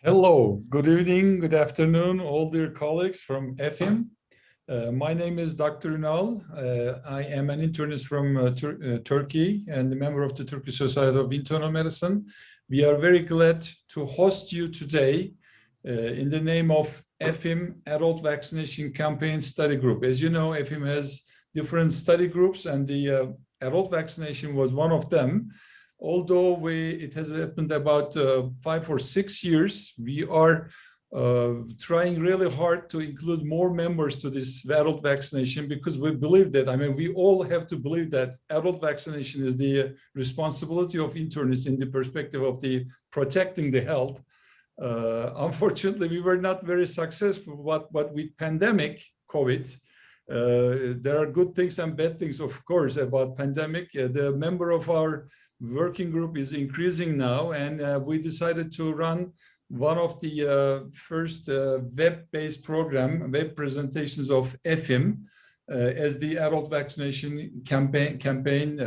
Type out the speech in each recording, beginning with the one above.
Hello, good evening, good afternoon, all dear colleagues from EFIM. My name is Dr. Ünal. I am an internist from Turkey and a member of the Turkish Society of Internal Medicine. We are very glad to host you today in the name of EFIM Adult Vaccination Campaign Study Group. As you know, EFIM has different study groups and the adult vaccination was one of them. Although it has happened about 5 or 6 years, we are trying really hard to include more members to this adult vaccination because we believe that, we all have to believe that adult vaccination is the responsibility of internists in the perspective of the protecting the health. Unfortunately, we were not very successful, but with pandemic, COVID, there are good things and bad things, of course, about pandemic. The member of our working group is increasing now, and we decided to run one of the first web-based web presentations of EFIM as the adult vaccination campaign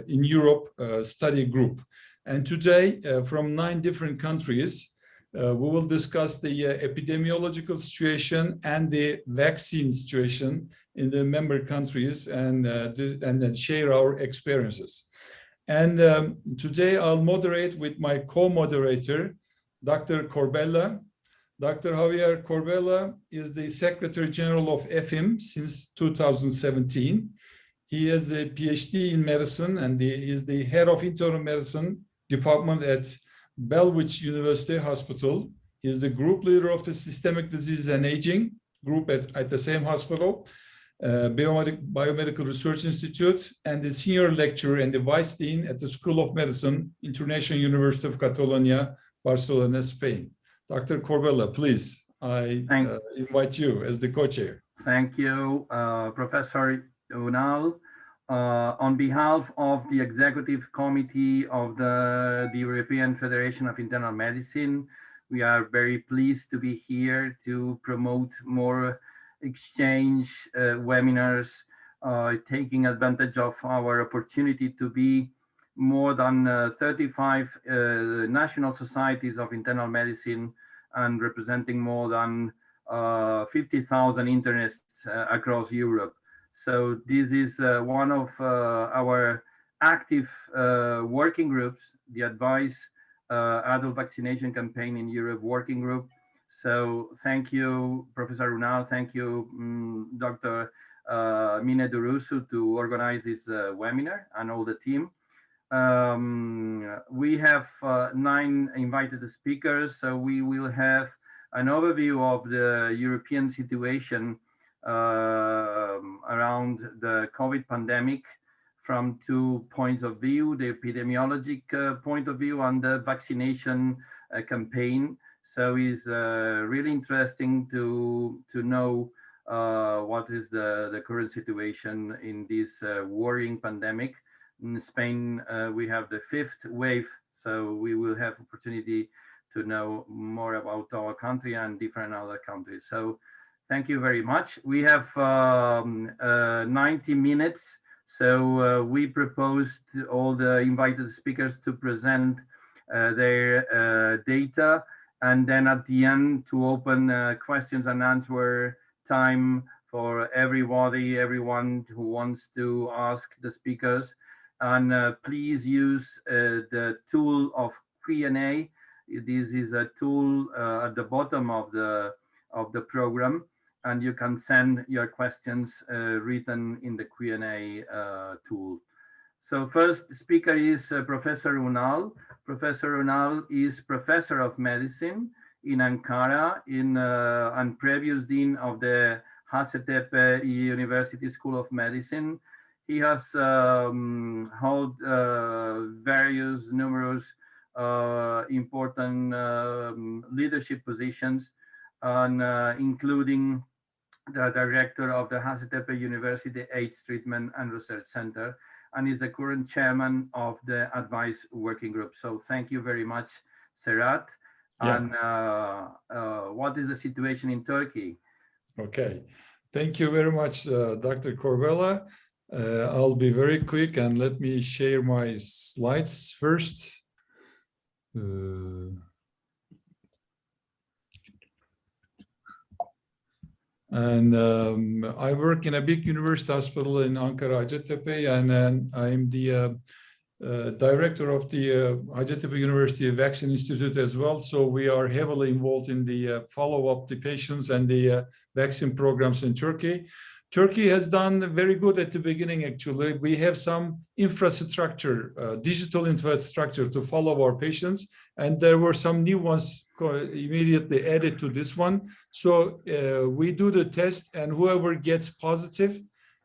in Europe study group. And today, from 9 different countries, we will discuss the epidemiological situation and the vaccine situation in the member countries and then share our experiences. And today I'll moderate with my co-moderator, Dr. Corbella. Dr. Javier Corbella is the Secretary General of EFIM since 2017. He has a PhD in medicine and he is the head of internal medicine department at Belwich University Hospital. He is the group leader of the Systemic Diseases and Aging group at the same hospital. Biomedical Research Institute, and the senior lecturer and the vice dean at the School of Medicine, International University of Catalonia, Barcelona, Spain. Dr. Corbella, please, I invite you as the co-chair. Thank you, Professor Ünal. On behalf of the Executive Committee of the European Federation of Internal Medicine, we are very pleased to be here to promote more exchange webinars, taking advantage of our opportunity to be more than 35 national societies of internal medicine and representing more than 50,000 internists across Europe. So this is one of our active working groups, the Advice Adult Vaccination Campaign in Europe working group. So thank you, Professor Ünal. Thank you, Dr. Mine Durusu, to organize this webinar and all the team. We have 9 invited speakers, so we will have an overview of the European situation around the COVID pandemic from 2 points of view, the epidemiologic point of view and the vaccination campaign. So it's really interesting to know what is the current situation in this worrying pandemic. In Spain, we have the 5th wave, so we will have opportunity to know more about our country and different other countries. So thank you very much. We have 90 minutes, so we proposed all the invited speakers to present their data, and then at the end to open questions and answer time for everyone who wants to ask the speakers. And please use the tool of Q&A. This is a tool at the bottom of the program, and you can send your questions written in the Q&A tool. So first speaker is Professor Ünal. Professor Ünal is Professor of Medicine in Ankara and previous Dean of the Hacettepe University School of Medicine. He has held numerous important leadership positions, and including the director of the Hacettepe University AIDS Treatment and Research Center, and is the current chairman of the Advice Working Group. So thank you very much, Serhat. Yeah. And what is the situation in Turkey? Okay, thank you very much, Dr. Corbella. I'll be very quick and let me share my slides first. I work in a big university hospital in Ankara, Hacettepe, and I'm the director of the Hacettepe University Vaccine Institute as well. So we are heavily involved in the follow-up the patients and the vaccine programs in Turkey. Turkey has done very good at the beginning, actually. We have some infrastructure, digital infrastructure to follow our patients, and there were some new ones immediately added to this one. So we do the test, and whoever gets positive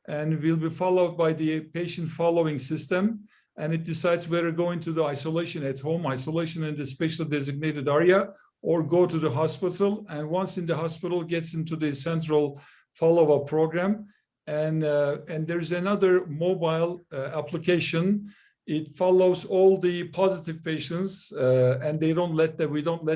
and will be followed by the patient following system, and it decides whether going to the isolation at home, isolation in the special designated area, or go to the hospital. And once in the hospital, gets into the central follow-up program. And there's another mobile application. It follows all the positive patients, and we don't let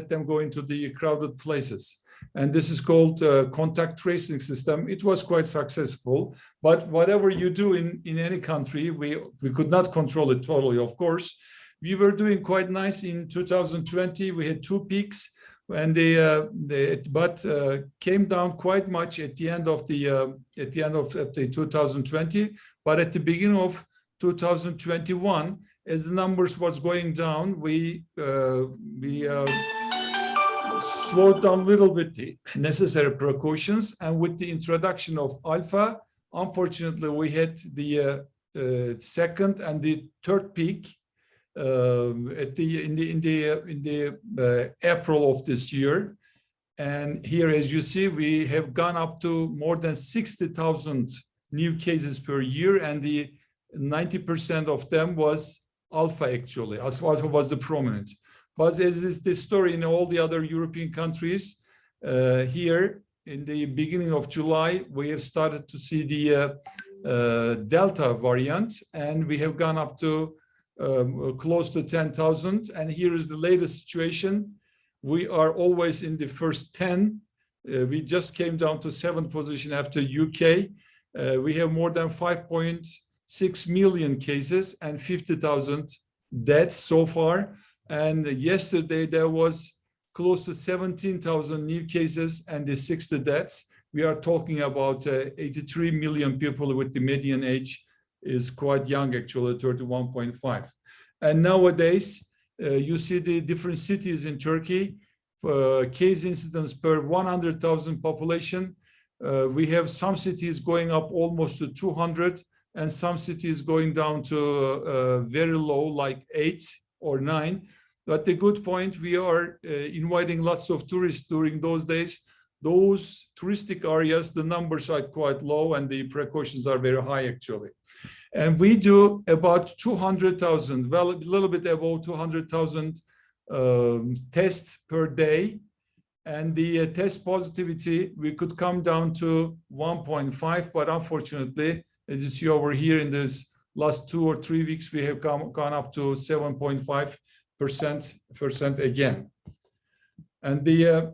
them go into the crowded places. And this is called contact tracing system. It was quite successful, but whatever you do in any country, we could not control it totally, of course. We were doing quite nice in 2020. We had 2 peaks, and but came down quite much at the end of the 2020. But at the beginning of 2021, as the numbers was going down, we slowed down a little bit the necessary precautions, and with the introduction of Alpha, unfortunately, we had the second and the third peak in the April of this year. And here, as you see, we have gone up to more than 60,000 new cases per year, and the 90% of them was Alpha, actually. Alpha was the prominent. But as is the story in all the other European countries, here in the beginning of July, we have started to see the Delta variant, and we have gone up to close to 10,000. And here is the latest situation. We are always in the first 10. We just came down to 7th position after UK. We have more than 5.6 million cases and 50,000 deaths so far. And yesterday there was close to 17,000 new cases and the 60 deaths. We are talking about 83 million people with the median age is quite young, actually, 31.5. And nowadays, you see the different cities in Turkey, case incidence per 100,000 population. We have some cities going up almost to 200, and some cities going down to very low, like 8 or 9. But the good point, we are inviting lots of tourists during those days. Those touristic areas, the numbers are quite low and the precautions are very high, actually. And we do about 200,000, well, a little bit above 200,000 tests per day. And the test positivity, we could come down to 1.5, but unfortunately, as you see over here in this last 2 or 3 weeks, we have gone up to 7.5% again. And the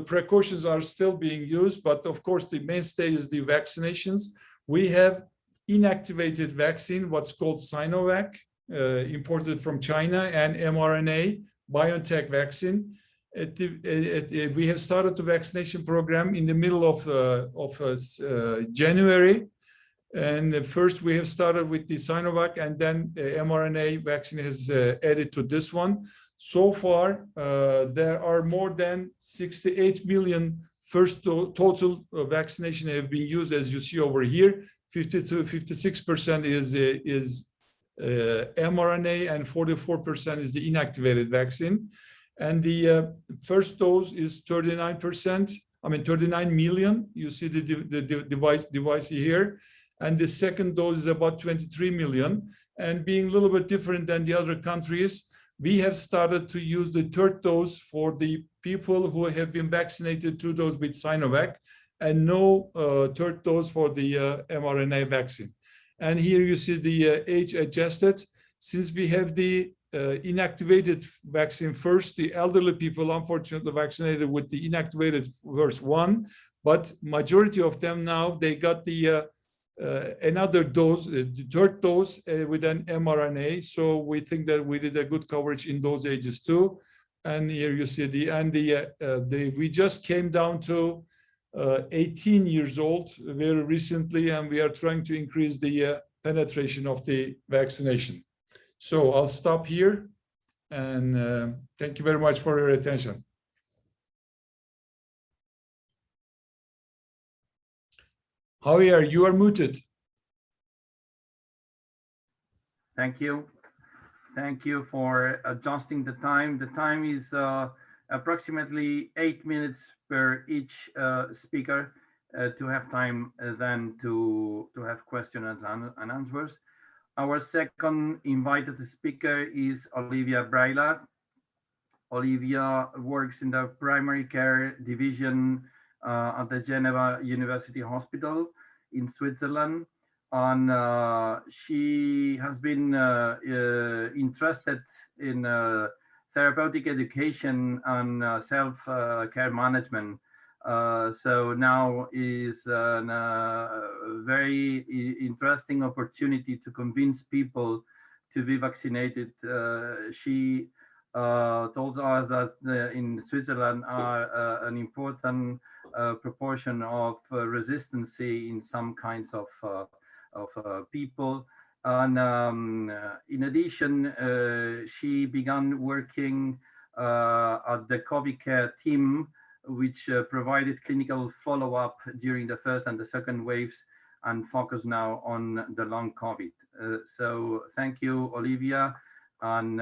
precautions are still being used, but of course the mainstay is the vaccinations. We have inactivated vaccine, what's called Sinovac, imported from China, and mRNA BioNTech vaccine. We have started the vaccination program in the middle of January. And first we have started with the Sinovac, and then mRNA vaccine has added to this one. So far, there are more than 68 million first total vaccination have been used, as you see over here. 56% is mRNA, and 44% is the inactivated vaccine. And the first dose is 39%. I mean 39 million. You see the device here. And the second dose is about 23 million. And being a little bit different than the other countries, we have started to use the third dose for the people who have been vaccinated 2 doses with Sinovac, and no third dose for the mRNA vaccine. And here you see the age adjusted. Since we have the inactivated vaccine first, the elderly people unfortunately vaccinated with the inactivated verse 1, but majority of them now, they got the another dose, the third dose with an mRNA. So we think that we did a good coverage in those ages too. And here you see we just came down to 18 years old very recently, and we are trying to increase the penetration of the vaccination. So I'll stop here, and thank you very much for your attention. Javier, you are muted. Thank you. Thank you for adjusting the time. The time is approximately 8 minutes per each speaker to have time then to have questions and answers. Our second invited speaker is Olivia Braila. Olivia works in the primary care division at the Geneva University Hospital in Switzerland. And she has been interested in therapeutic education and self-care management. So now is a very interesting opportunity to convince people to be vaccinated. She told us that in Switzerland are an important proportion of resistance in some kinds of people. And in addition, she began working at the COVID care team, which provided clinical follow-up during the first and the second waves and focus now on the long COVID. So thank you, Olivia. And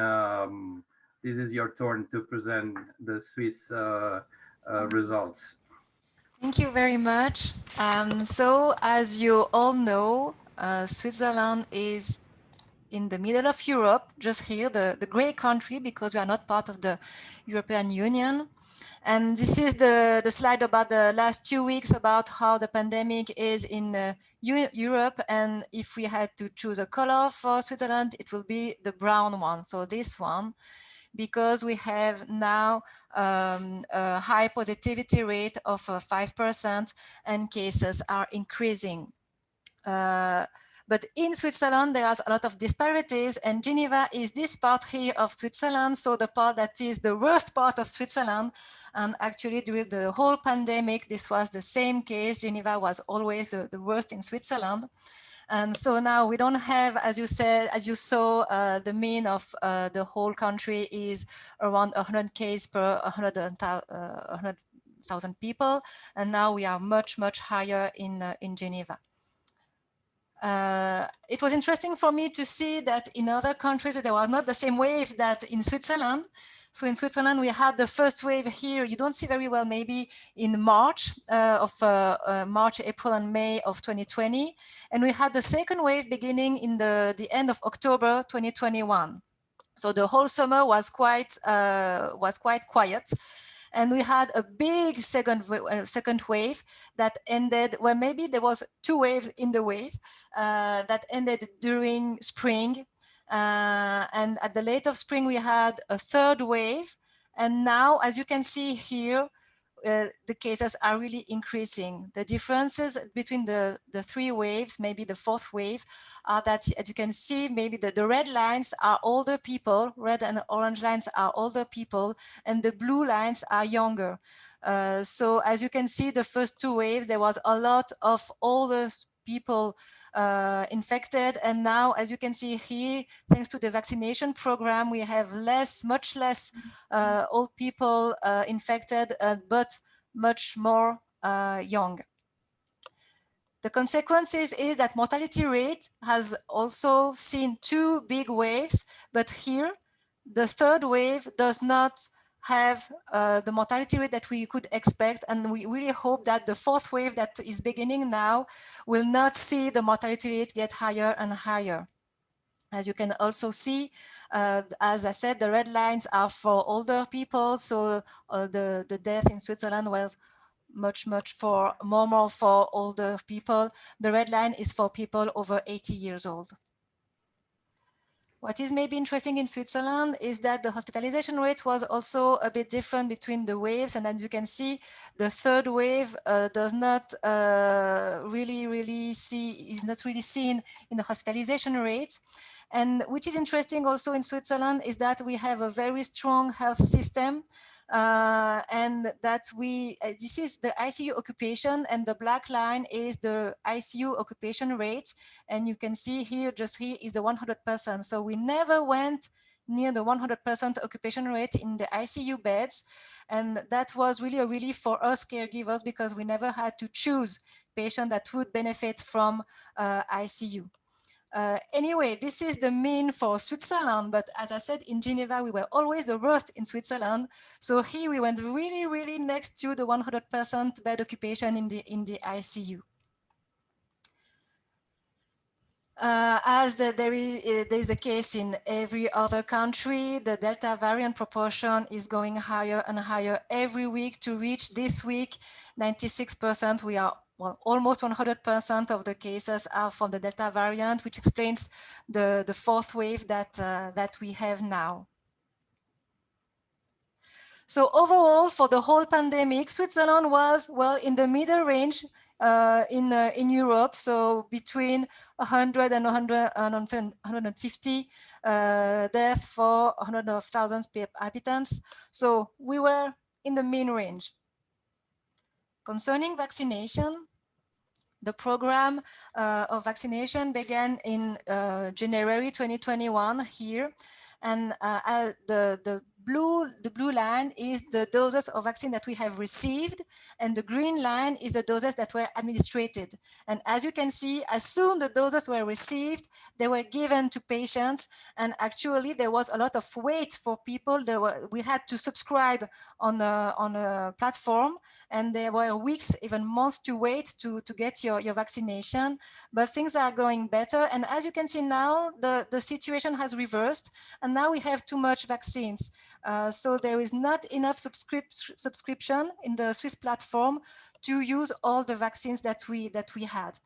this is your turn to present the Swiss results. Thank you very much. So as you all know, Switzerland is in the middle of Europe, just here, the gray country, because we are not part of the European Union. And this is the slide about the last 2 weeks about how the pandemic is in Europe. And if we had to choose a color for Switzerland, it will be the brown one. So this one, because we have now a high positivity rate of 5% and cases are increasing. But in Switzerland, there are a lot of disparities, and Geneva is this part here of Switzerland, so the part that is the worst part of Switzerland. And actually, during the whole pandemic, this was the same case. Geneva was always the worst in Switzerland. And so now we don't have, as you said, as you saw, the mean of the whole country is around 100 cases per 100,000 people. And now we are much, much higher in Geneva. It was interesting for me to see that in other countries there was not the same wave that in Switzerland. So in Switzerland we had the first wave here. You don't see very well maybe in March March, April, and May of 2020, and we had the second wave beginning in the end of October 2021. So the whole summer was quite quiet. And we had a big second wave that ended, well, maybe there was 2 waves in the wave that ended during spring. And at the late of spring, we had a third wave. And now, as you can see here, the cases are really increasing. The differences between the 3 waves, maybe the 4th wave, are that, as you can see, maybe the red lines are older people, red and orange lines are older people, and the blue lines are younger. So as you can see, the first 2 waves, there was a lot of older people infected, and now, as you can see here, thanks to the vaccination program, we have much less old people infected, but much more young. The consequences is that mortality rate has also seen 2 big waves, but here the 3rd wave does not have the mortality rate that we could expect, and we really hope that the 4th wave that is beginning now will not see the mortality rate get higher and higher. As you can also see, as I said, the red lines are for older people, so the death in Switzerland was much more for older people. The red line is for people over 80 years old. What is maybe interesting in Switzerland is that the hospitalization rate was also a bit different between the waves. And as you can see, the third wave does not is not really seen in the hospitalization rate. And which is interesting also in Switzerland is that we have a very strong health system. And that this is the ICU occupation, and the black line is the ICU occupation rate. And you can see here, just here is the 100%. So we never went near the 100% occupation rate in the ICU beds. And that was really a relief for us caregivers, because we never had to choose patients that would benefit from ICU. Anyway, this is the mean for Switzerland, but as I said, in Geneva, we were always the worst in Switzerland. So here we went really next to the 100% bed occupation in the ICU. There is a case in every other country, the Delta variant proportion is going higher and higher every week to reach this week 96%. We are almost 100% of the cases are from the Delta variant, which explains the fourth wave that we have now. So overall, for the whole pandemic, Switzerland was, well, in the middle range in Europe, so between 100 and 150 deaths for 100,000 inhabitants. So we were in the mean range. Concerning vaccination, the program of vaccination began in January 2021 here, and the blue line is the doses of vaccine that we have received, and the green line is the doses that were administered. And as you can see, as soon the doses were received, they were given to patients, and actually there was a lot of wait for people. We had to subscribe on a platform, and there were weeks, even months to wait to get your vaccination. But things are going better, and as you can see now, the situation has reversed, and now we have too much vaccines. So there is not enough subscription in the Swiss platform to use all the vaccines that we had.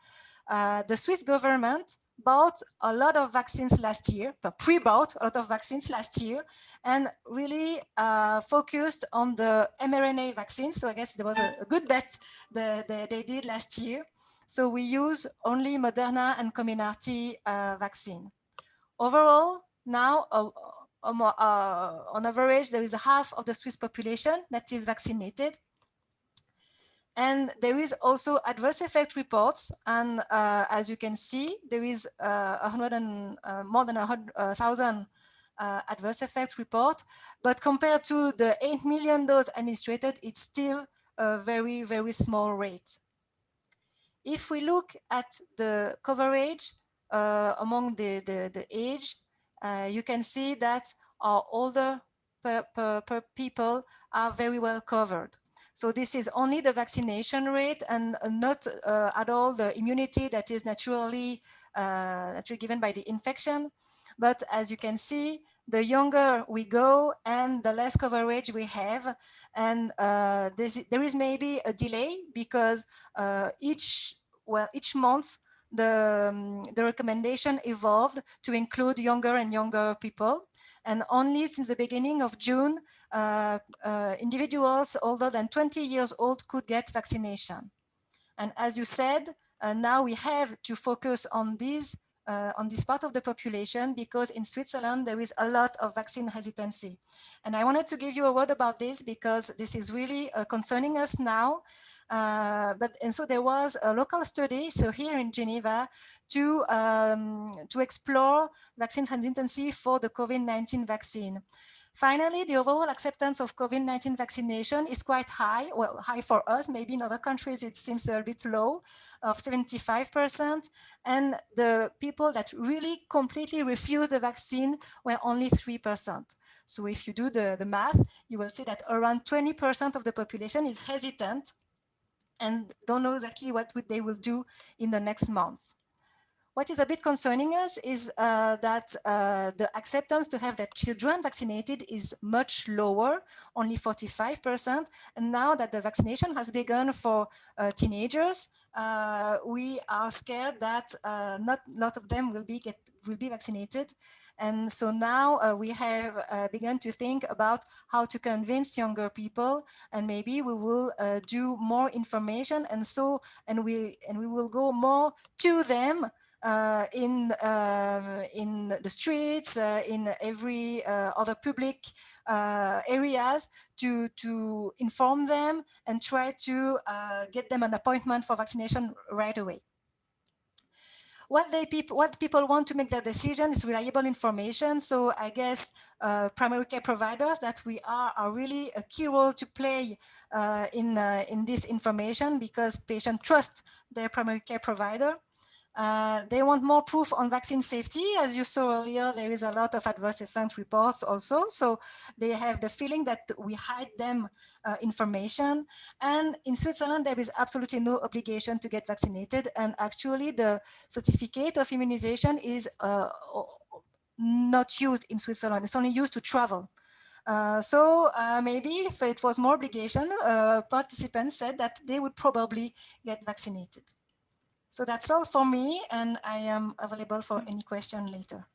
The Swiss government bought a lot of vaccines last year, pre-bought a lot of vaccines last year, and really focused on the mRNA vaccines. So I guess there was a good bet they did last year. So we use only Moderna and Comirnaty vaccine. Overall, now, on average, there is half of the Swiss population that is vaccinated. And there is also adverse effect reports. And as you can see, there is more than 100,000 adverse effect report. But compared to the 8 million doses administered, it's still a very, very small rate. If we look at the coverage among the age, you can see that our older people are very well covered. So this is only the vaccination rate and not at all the immunity that is naturally given by the infection. But as you can see, the younger we go and the less coverage we have. And there is maybe a delay because each month, the recommendation evolved to include younger and younger people. And only since the beginning of June, individuals older than 20 years old could get vaccination. And as you said, now we have to focus on this part of the population, because in Switzerland, there is a lot of vaccine hesitancy. And I wanted to give you a word about this because this is really concerning us now. And so there was a local study, so here in Geneva, to explore vaccine hesitancy for the COVID-19 vaccine. Finally, the overall acceptance of COVID-19 vaccination is quite high. Well, high for us, maybe in other countries it seems a bit low, of 75%. And the people that really completely refused the vaccine were only 3%. So if you do the math, you will see that around 20% of the population is hesitant and don't know exactly what they will do in the next month. What is a bit concerning us is that the acceptance to have their children vaccinated is much lower, only 45%. And now that the vaccination has begun for teenagers, we are scared that not a lot of them will be vaccinated. And so now we have begun to think about how to convince younger people, and maybe we will do more information, and we will go more to them in the streets, in every other public areas to inform them and try to get them an appointment for vaccination right away. What people want to make their decision is reliable information. So I guess primary care providers that we are really a key role to play in this information, because patients trust their primary care provider. They want more proof on vaccine safety. As you saw earlier, there is a lot of adverse event reports also. So they have the feeling that we hide them information. And in Switzerland, there is absolutely no obligation to get vaccinated. And actually, the certificate of immunization is not used in Switzerland. It's only used to travel. Maybe if it was more obligation, participants said that they would probably get vaccinated. So that's all for me, and I am available for any question later.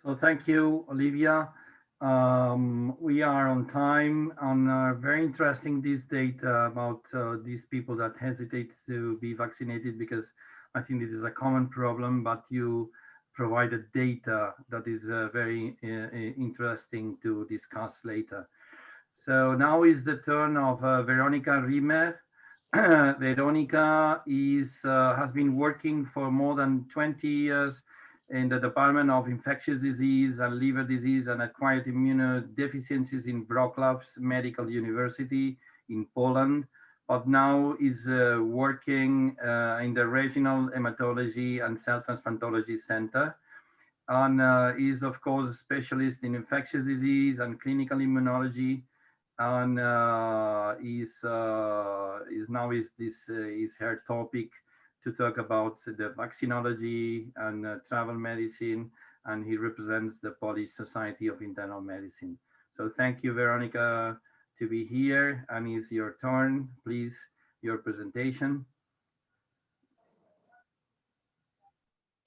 So thank you, Olivia. We are on time and very interesting this data about these people that hesitate to be vaccinated, because I think it is a common problem, but you provided data that is very interesting to discuss later. So now is the turn of Veronica Riemer. Veronica has been working for more than 20 years in the Department of Infectious Disease and Liver Disease and Acquired Immunodeficiencies in Wrocław's Medical University in Poland, but now is working in the Regional Hematology and Cell Transplantology Center, and is of course a specialist in infectious disease and clinical immunology, and is her topic to talk about the vaccinology and travel medicine, and he represents the Polish Society of Internal Medicine. So thank you, Veronica, to be here, and it's your turn. Please, your presentation.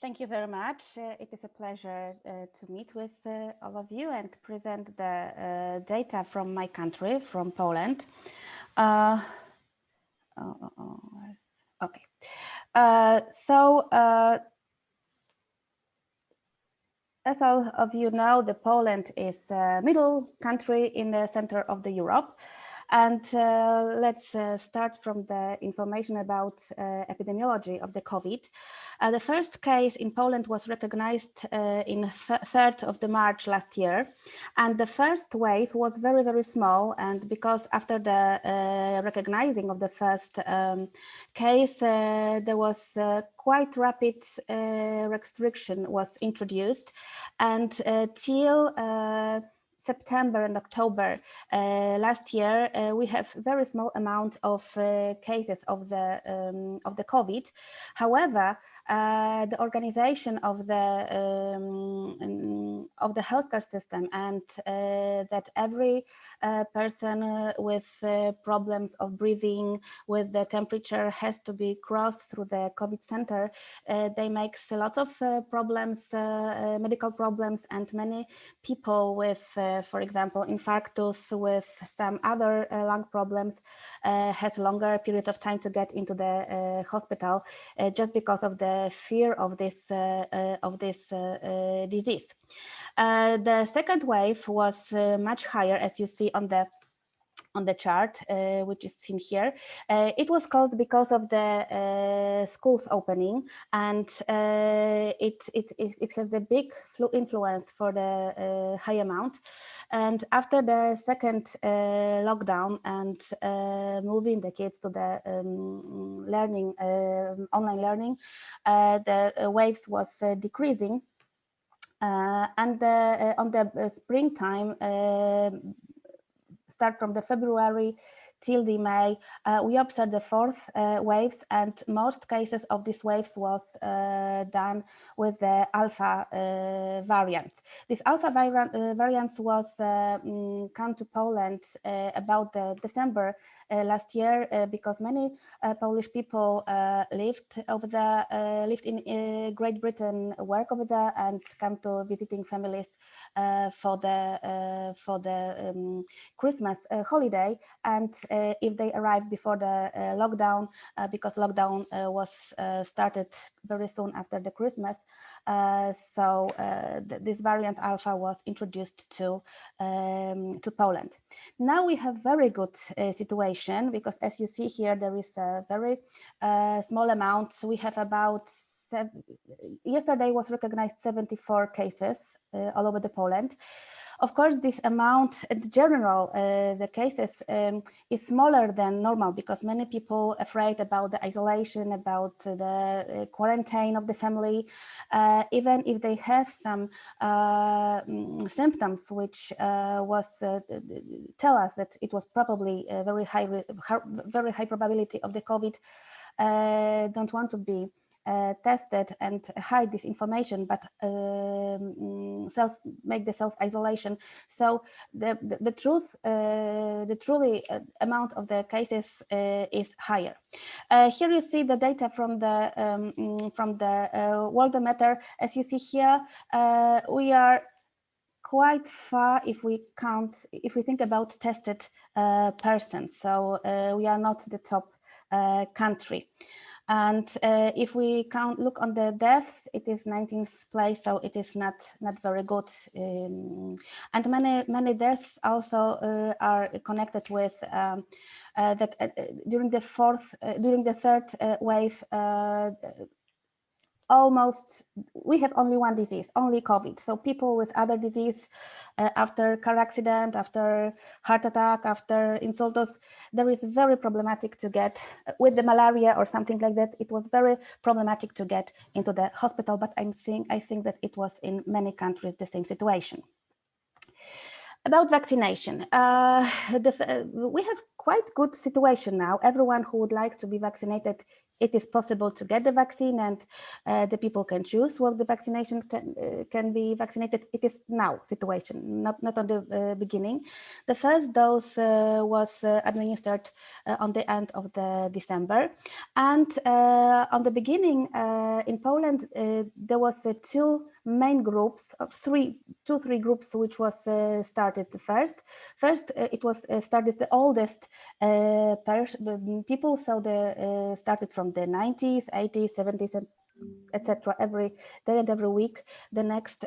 Thank you very much. It is a pleasure to meet with all of you and present the data from my country, from Poland. Okay. As all of you know, Poland is a middle country in the center of the Europe. And let's start from the information about epidemiology of the COVID. The first case in Poland was recognized in 3rd of March last year. And the first wave was very, very small. And because after the recognizing of the first case, there was quite rapid restriction was introduced. And till September and October last year, we have very small amount of cases of the COVID. However, the organization of the healthcare system, and that every person with problems of breathing, with the temperature, has to be crossed through the COVID center. They make a lot of problems, medical problems, and many people with for example, infarctus, with some other lung problems, has longer period of time to get into the hospital just because of the fear of this disease. The second wave was much higher, as you see on the chart, which is seen here. It was caused because of the schools opening, and it has the big influence for the high amount. And after the second lockdown and moving the kids to the learning, online learning, the waves was decreasing. And on the springtime, start from the February till the May, we observed the fourth waves, and most cases of these waves was done with the alpha variant. This alpha variant was come to Poland about December last year because many Polish people lived over there, lived in Great Britain, work over there, and come to visiting families for the Christmas holiday. And if they arrived before the lockdown, because lockdown was started very soon after the Christmas, so this variant alpha was introduced to Poland. Now we have very good situation, because as you see here, there is a very small amount. We have about yesterday was recognized 74 cases all over the Poland. Of course, this amount in general, the cases is smaller than normal, because many people afraid about the isolation, about the quarantine of the family, even if they have some symptoms which was tell us that it was probably a very high probability of the COVID, don't want to be tested and hide this information, but make the self-isolation. So the truly amount of the cases is higher. Here you see the data from the Worldometer. As you see here, we are quite far if we think about tested persons. So we are not the top country. And if we look on the deaths, it is 19th place, so it is not very good. And many deaths also are connected with that during the third wave. Almost, we have only one disease, only COVID. So people with other disease, after car accident, after heart attack, after insultos, there is very problematic to get with the malaria or something like that. It was very problematic to get into the hospital, but I think that it was in many countries the same situation. About vaccination, we have quite good situation now. Everyone who would like to be vaccinated, it is possible to get the vaccine, and the people can choose what the vaccination can be vaccinated. It is now situation, not on the beginning. The first dose was administered on the end of the December, and on the beginning in Poland there was two main groups of three groups which was started first. It was started the oldest people, so they started from the 90s, 80s, 70s, and etc. Every day and every week, the next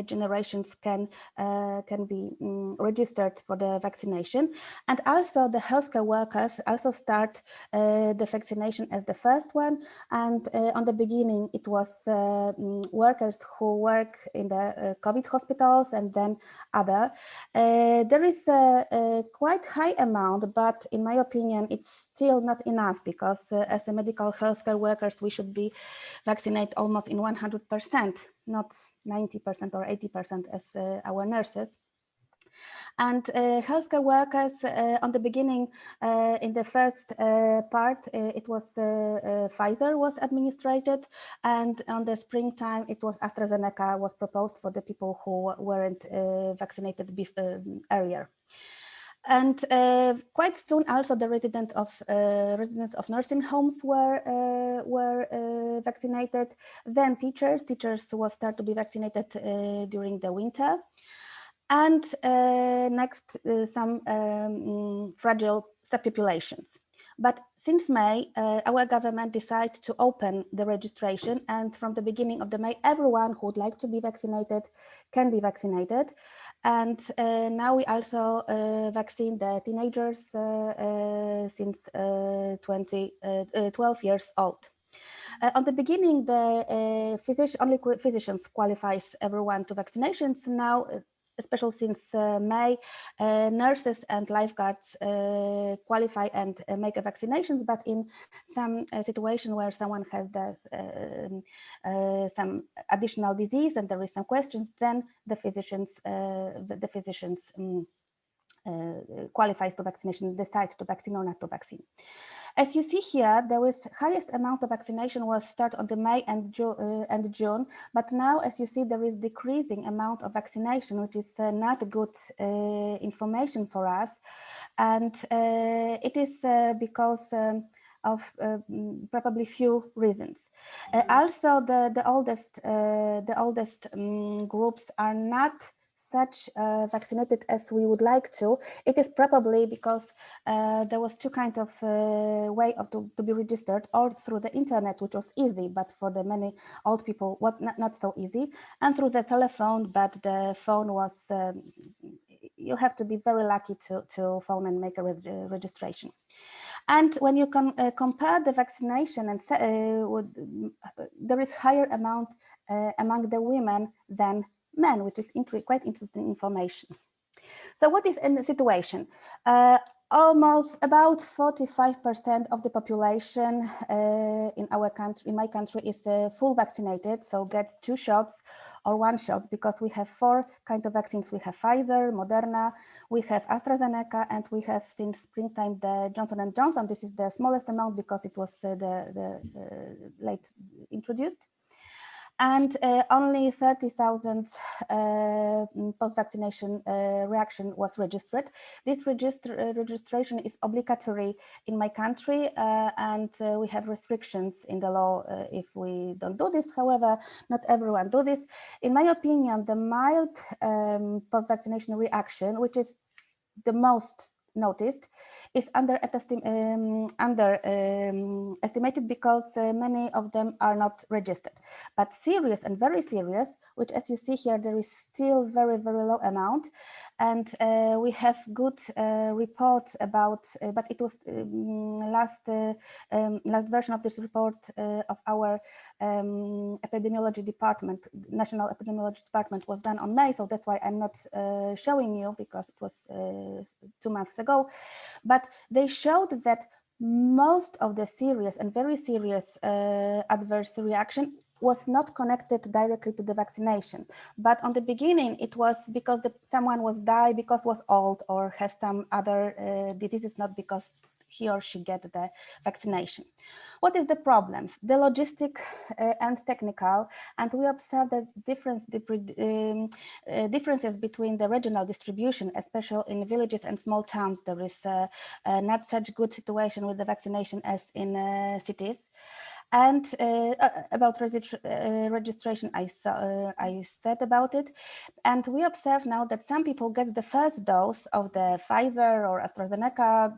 generations can be registered for the vaccination. And also the healthcare workers also start the vaccination as the first one. And on the beginning, it was workers who work in the COVID hospitals, and then other. There is a quite high amount, but in my opinion, it's still not enough, because as a medical healthcare workers, we should be vaccinate almost in 100%, not 90% or 80% as our nurses. And healthcare workers on the beginning, in the first part, it was Pfizer was administered, and on the springtime, it was AstraZeneca was proposed for the people who weren't vaccinated earlier. And quite soon, also the residents of nursing homes were vaccinated. Then teachers will start to be vaccinated during the winter. And next, some fragile subpopulations. But since May, our government decided to open the registration, and from the beginning of the May, everyone who would like to be vaccinated can be vaccinated. And now we also vaccine the teenagers since 12 years old. On the beginning, the only physicians qualifies everyone to vaccinations. Now especially since May, nurses and lifeguards qualify and make vaccinations, but in some situation where someone has some additional disease and there is some questions, then the physicians qualifies to vaccination, decide to vaccine or not to vaccine. As you see here, there was highest amount of vaccination was start on the May and June, but now, as you see, there is decreasing amount of vaccination, which is not good information for us, and it is because of probably few reasons. Also, the oldest groups are not such vaccinated as we would like to. It is probably because there was two kinds of way to be registered, or through the internet, which was easy, but for the many old people, not so easy, and through the telephone, but the phone was, you have to be very lucky to phone and make a registration. And when you compare the vaccination, and there is higher amount among the women than men, which is quite interesting information. So what is in the situation? Almost about 45% of the population in our country, in my country, is full vaccinated, so gets 2 shots or 1 shot, because we have 4 kinds of vaccines. We have Pfizer, Moderna, we have AstraZeneca, and we have since springtime the Johnson & Johnson. This is the smallest amount because it was the late introduced. And only 30,000 post-vaccination reaction was registered. This registration is obligatory in my country, and we have restrictions in the law if we don't do this. However, not everyone do this. In my opinion, the mild post-vaccination reaction, which is the most noticed, is underestimated because many of them are not registered. But serious and very serious, which, as you see here, there is still very, very low amount. And we have good report about, but it was last version of this report of our epidemiology department, National Epidemiology Department, was done on May, so that's why I'm not showing you, because it was 2 months ago. But they showed that most of the serious and very serious adverse reaction was not connected directly to the vaccination. But on the beginning, it was because someone was died because was old or has some other diseases, not because he or she get the vaccination. What is the problems? The logistic and technical, and we observe the differences between the regional distribution, especially in villages and small towns. There is not such good situation with the vaccination as in cities. And about registration, I said about it. And we observe now that some people get the first dose of the Pfizer or AstraZeneca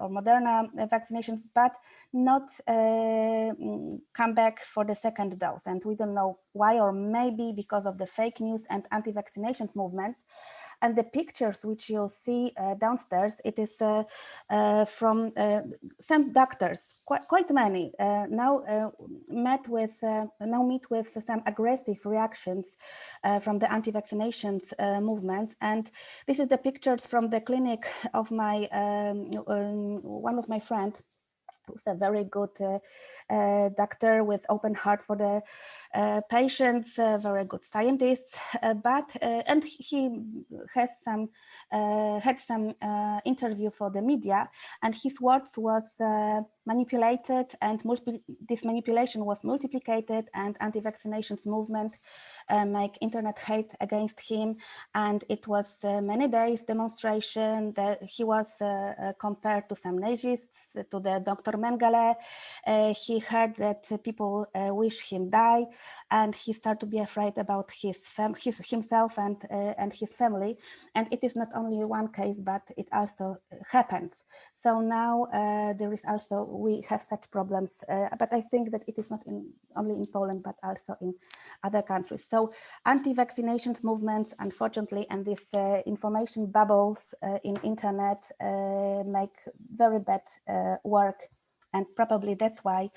or Moderna vaccinations, but not come back for the second dose. And we don't know why, or maybe because of the fake news and anti-vaccination movements. And the pictures which you'll see downstairs, it is from some doctors, quite many, now meet with some aggressive reactions from the anti-vaccinations movement. And this is the pictures from the clinic of my one of my friends, who's a very good doctor with open heart for the patients, very good scientist, and he has had some interview for the media, and his words was manipulated, and this manipulation was multiplicated, and anti-vaccinations movement make internet hate against him, and it was many days demonstration that he was compared to some Nazis, to the Dr. Mengele. He heard that people wish him die, and he started to be afraid about himself and his family. And it is not only one case, but it also happens. So now there is also, we have such problems, but I think that it is not only in Poland, but also in other countries. So anti-vaccinations movements, unfortunately, and these information bubbles in internet make very bad work. And probably that's why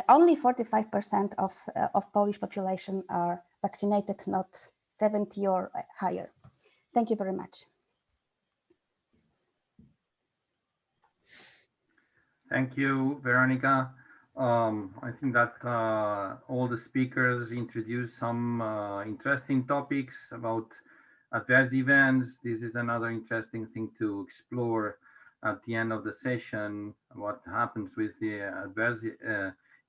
only 45% of Polish population are vaccinated, not 70 or higher. Thank you very much. Thank you, Veronica. I think that all the speakers introduced some interesting topics about adverse events. This is another interesting thing to explore at the end of the session, what happens with the adverse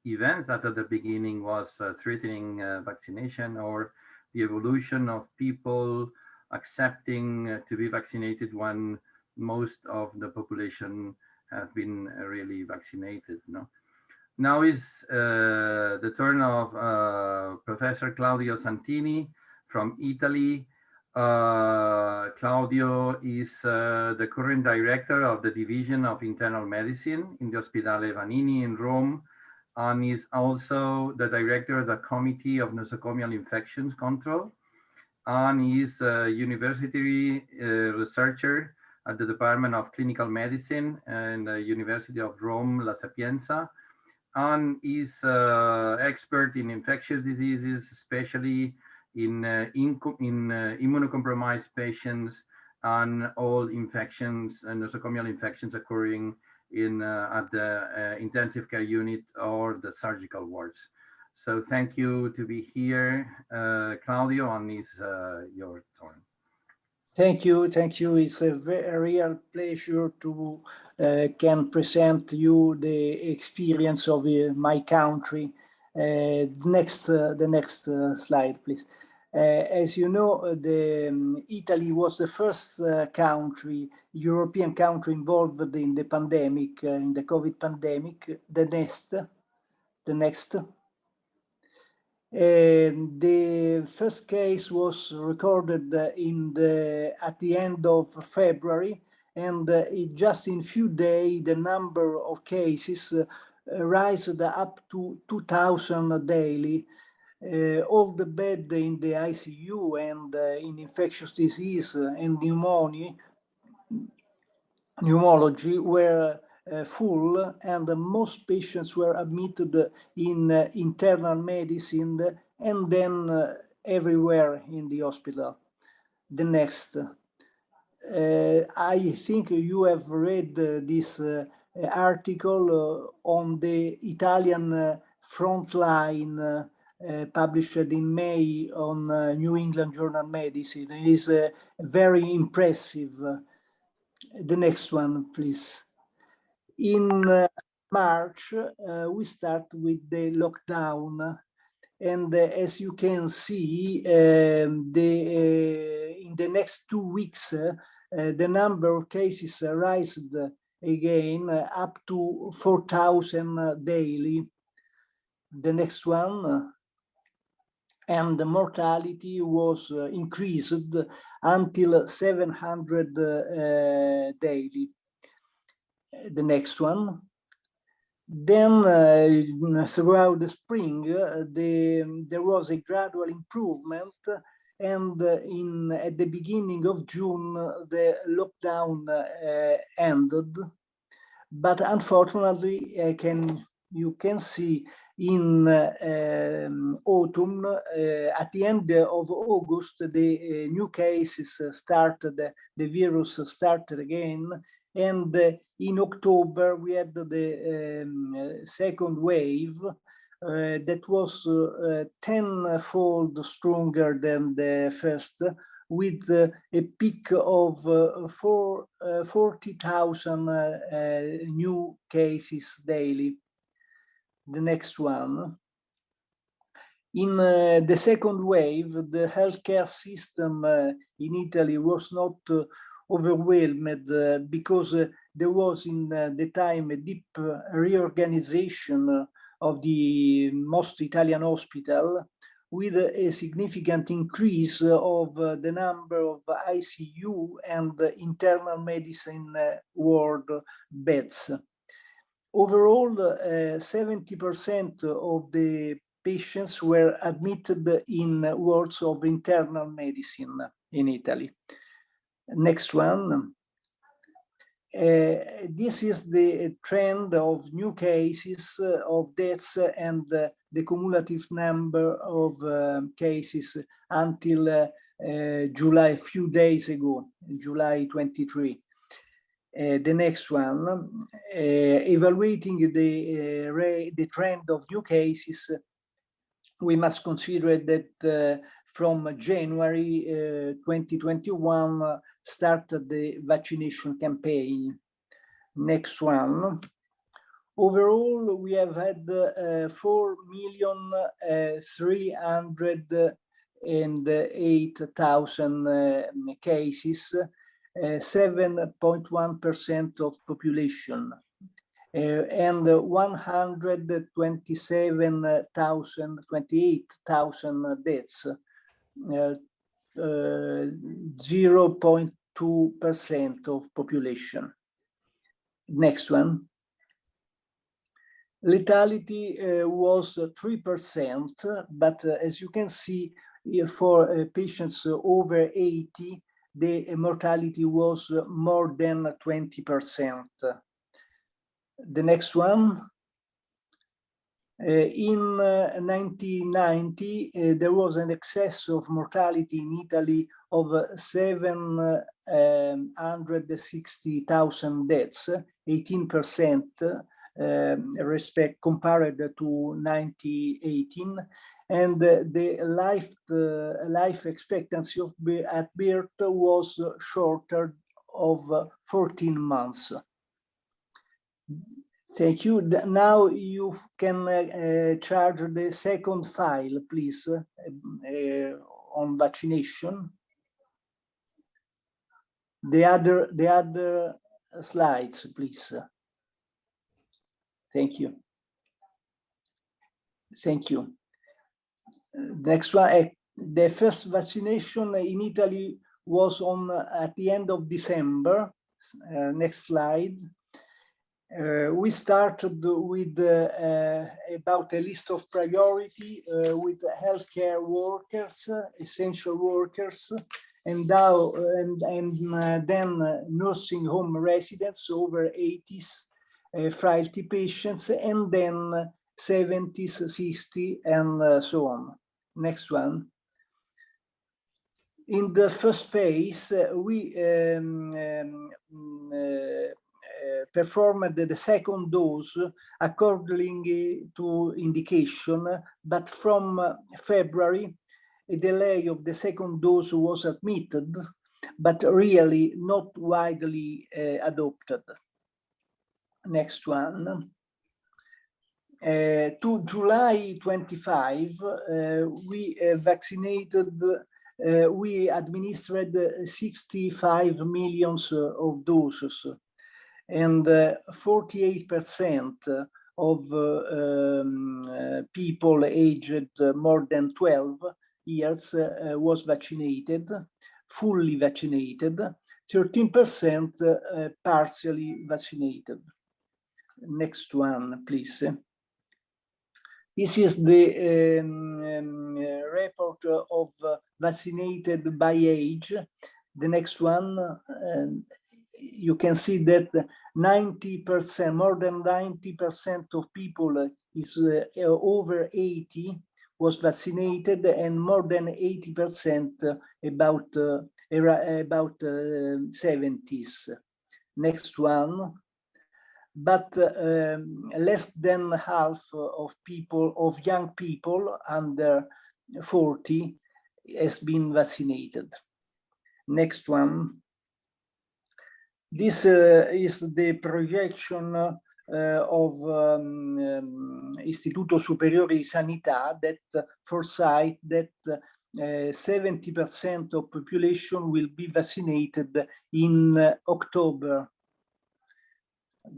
events that at the beginning was threatening vaccination, or the evolution of people accepting to be vaccinated when most of the population have been really vaccinated. No? Now is the turn of Professor Claudio Santini from Italy. Claudio is the current director of the Division of Internal Medicine in the Ospedale Vanini in Rome, and is also the director of the Committee of Nosocomial Infections Control, and is a university researcher at the Department of Clinical Medicine and the University of Rome La Sapienza, and is expert in infectious diseases, especially in immunocompromised patients and all infections and nosocomial infections occurring in at the intensive care unit or the surgical wards. So thank you to be here, Claudio, and it's your turn. Thank you. It's a real pleasure to can present you the experience of my country. The next slide, please. As you know, Italy was the first European country involved in the pandemic, in the COVID pandemic. The next. The first case was recorded at the end of February, and just in few days the number of cases rised up to 2,000 daily. All the beds in the ICU and in infectious disease and pneumology were full, and most patients were admitted in internal medicine and then everywhere in the hospital. The next. I think you have read this article on the Italian frontline published in May on New England Journal of Medicine. It is very impressive. The next one, please. In March, we start with the lockdown, and as you can see, in the next 2 weeks, the number of cases rised again up to 4,000 daily. The next one, and the mortality was increased until 700 daily. The next one. Then throughout the spring, there was a gradual improvement, and at the beginning of June, the lockdown ended. But unfortunately, you can see in autumn, at the end of August, the new cases started, the virus started again. And in October, we had the second wave that was 10-fold stronger than the first, with a peak of 40,000 new cases daily. The next one. In the second wave, the healthcare system in Italy was not overwhelmed because there was in the time a deep reorganization of the most Italian hospital, with a significant increase of the number of ICU and internal medicine ward beds. Overall, 70% of the patients were admitted in wards of internal medicine in Italy. Next one. This is the trend of new cases, of deaths, and the cumulative number of cases until July, a few days ago, July 23. The next one, evaluating the trend of new cases, we must consider that from January 2021 started the vaccination campaign. Next one. Overall, we have had 4,308,000 cases, 7.1% of population, and 128,000 deaths, 0.2% of population. Next one. Lethality was 3%, but as you can see, for patients over 80, the mortality was more than 20%. The next one. In 1990, there was an excess of mortality in Italy of 760,000 deaths, 18%. Compared to 1918, and the life expectancy at birth was shorter of 14 months. Thank you. Now you can charge the second file, please, on vaccination. The other slides, please. Thank you. Thank you. Next one, the first vaccination in Italy was at the end of December. Next slide. We started with about a list of priority with healthcare workers, essential workers, and now then nursing home residents over 80s. Frailty patients, and then 70s, 60s, and so on. Next one. In the first phase, we performed the second dose according to indication, but from February, a delay of the second dose was admitted, but really not widely adopted. Next one. To July 25, we vaccinated, we administered 65 million of doses, and 48% of people aged more than 12 years was vaccinated, fully vaccinated, 13% partially vaccinated. Next one, please. This is the report of vaccinated by age. The next one, you can see that 90%, more than 90% of people is over 80 was vaccinated, and more than 80% about 70s. Next one. But less than half of young people under 40 has been vaccinated. Next one. This is the projection of Istituto Superiore di Sanità that foresight that 70% of population will be vaccinated in October.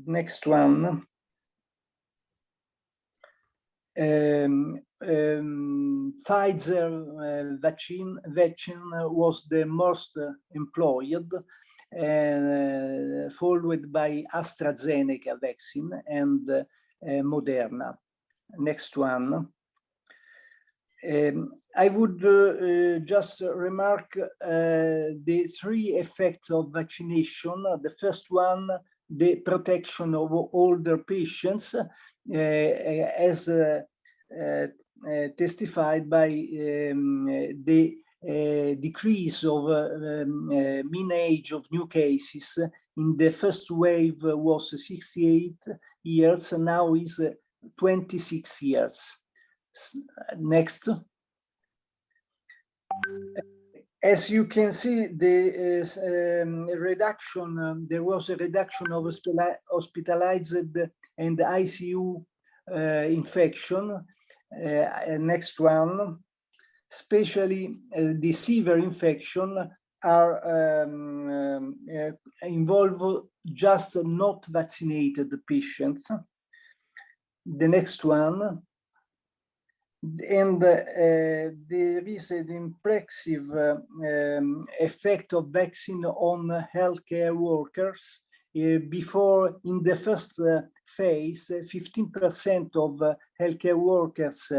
Next one. Pfizer vaccine was the most employed, followed by AstraZeneca vaccine and Moderna. Next one. I would just remark the three effects of vaccination. The first one, the protection of older patients, as testified by the decrease of mean age of new cases. In the first wave was 68 years, and now is 26 years. Next. As you can see, there was a reduction of hospitalized and ICU infection. Next one, especially the severe infection are involve just not vaccinated patients. The next one. And there is an impressive effect of vaccine on healthcare workers. Before, in the first phase, 15% of healthcare workers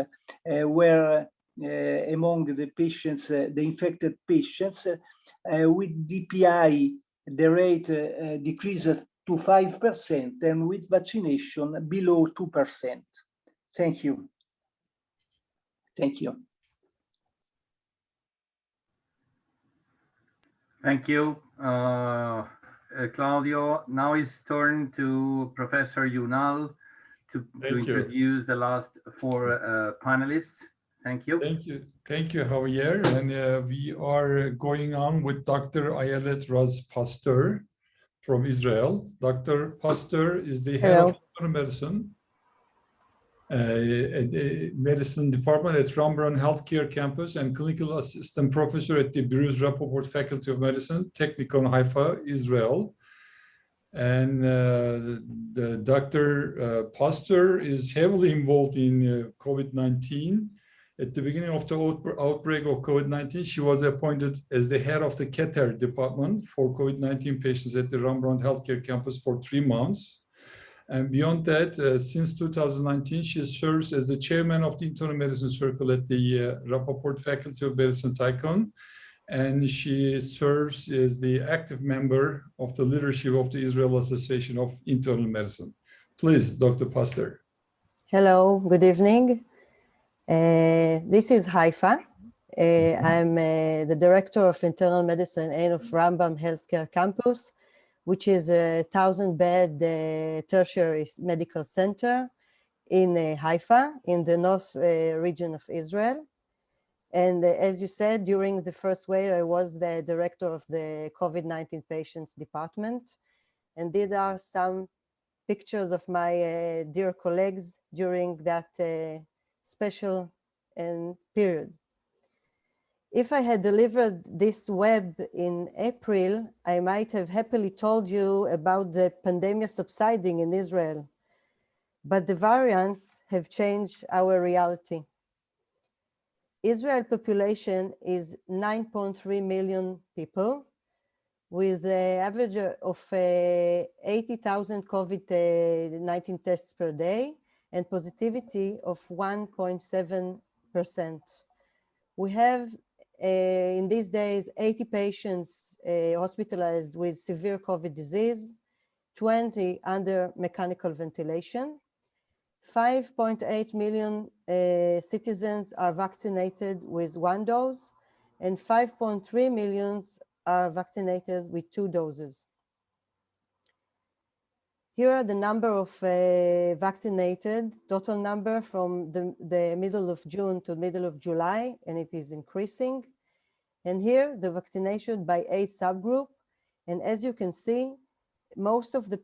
were among the patients, the infected patients. With DPI, the rate decreases to 5%, and with vaccination below 2%. Thank you. Thank you. Thank you, Claudio. Now it's turn to Professor Unal to introduce the last four panelists. Thank you. Thank you, Javier. And we are going on with Dr. Ayelet Raz-Pasteur from Israel. Dr. Pasteur is the head of medicine. Medicine department at Rambam Healthcare Campus and clinical assistant professor at the Bruce Rappaport Faculty of Medicine, Technikon Haifa, Israel. And the Dr. Pasteur is heavily involved in COVID-19. At the beginning of the outbreak of COVID-19, she was appointed as the head of the Keter department for COVID-19 patients at the Rambam Healthcare Campus for 3 months. And beyond that, since 2019, she serves as the chairman of the Internal Medicine Circle at the Rappaport Faculty of Medicine, Taikon. And she serves as the active member of the leadership of the Israel Association of Internal Medicine. Please, Dr. Pasteur. Hello, good evening. This is Haifa. I'm the director of internal medicine and of Rambam Healthcare Campus, which is a 1,000-bed tertiary medical center in Haifa, in the north region of Israel. And as you said, during the first wave, I was the director of the COVID-19 patients department. And these are some pictures of my dear colleagues during that special period. If I had delivered this web in April, I might have happily told you about the pandemic subsiding in Israel, but the variants have changed our reality. Israel population is 9.3 million people, with an average of 80,000 COVID-19 tests per day and positivity of 1.7%. We have in these days 80 patients hospitalized with severe COVID disease, 20 under mechanical ventilation. 5.8 million citizens are vaccinated with 1 dose, and 5.3 million are vaccinated with 2 doses. Here are the number of vaccinated, total number from the middle of June to middle of July, and it is increasing. And here, the vaccination by age subgroup. And as you can see, most of the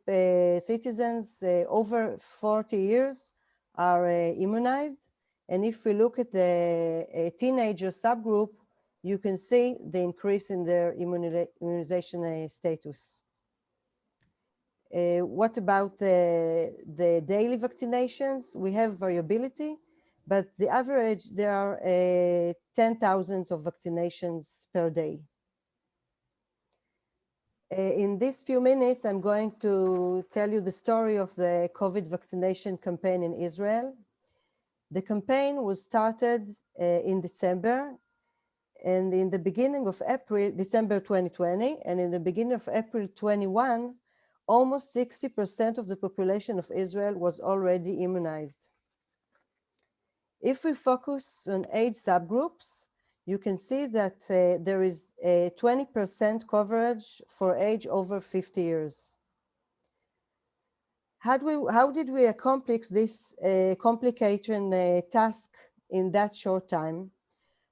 citizens over 40 years are immunized. And if we look at the teenager subgroup, you can see the increase in their immunization status. What about the daily vaccinations? We have variability, but the average, there are 10,000 of vaccinations per day. In these few minutes, I'm going to tell you the story of the COVID vaccination campaign in Israel. The campaign was started in December, and in the beginning of April, December 2020, and in the beginning of April 21, almost 60% of the population of Israel was already immunized. If we focus on age subgroups, you can see that there is a 20% coverage for age over 50 years. How did we accomplish this complicated task in that short time?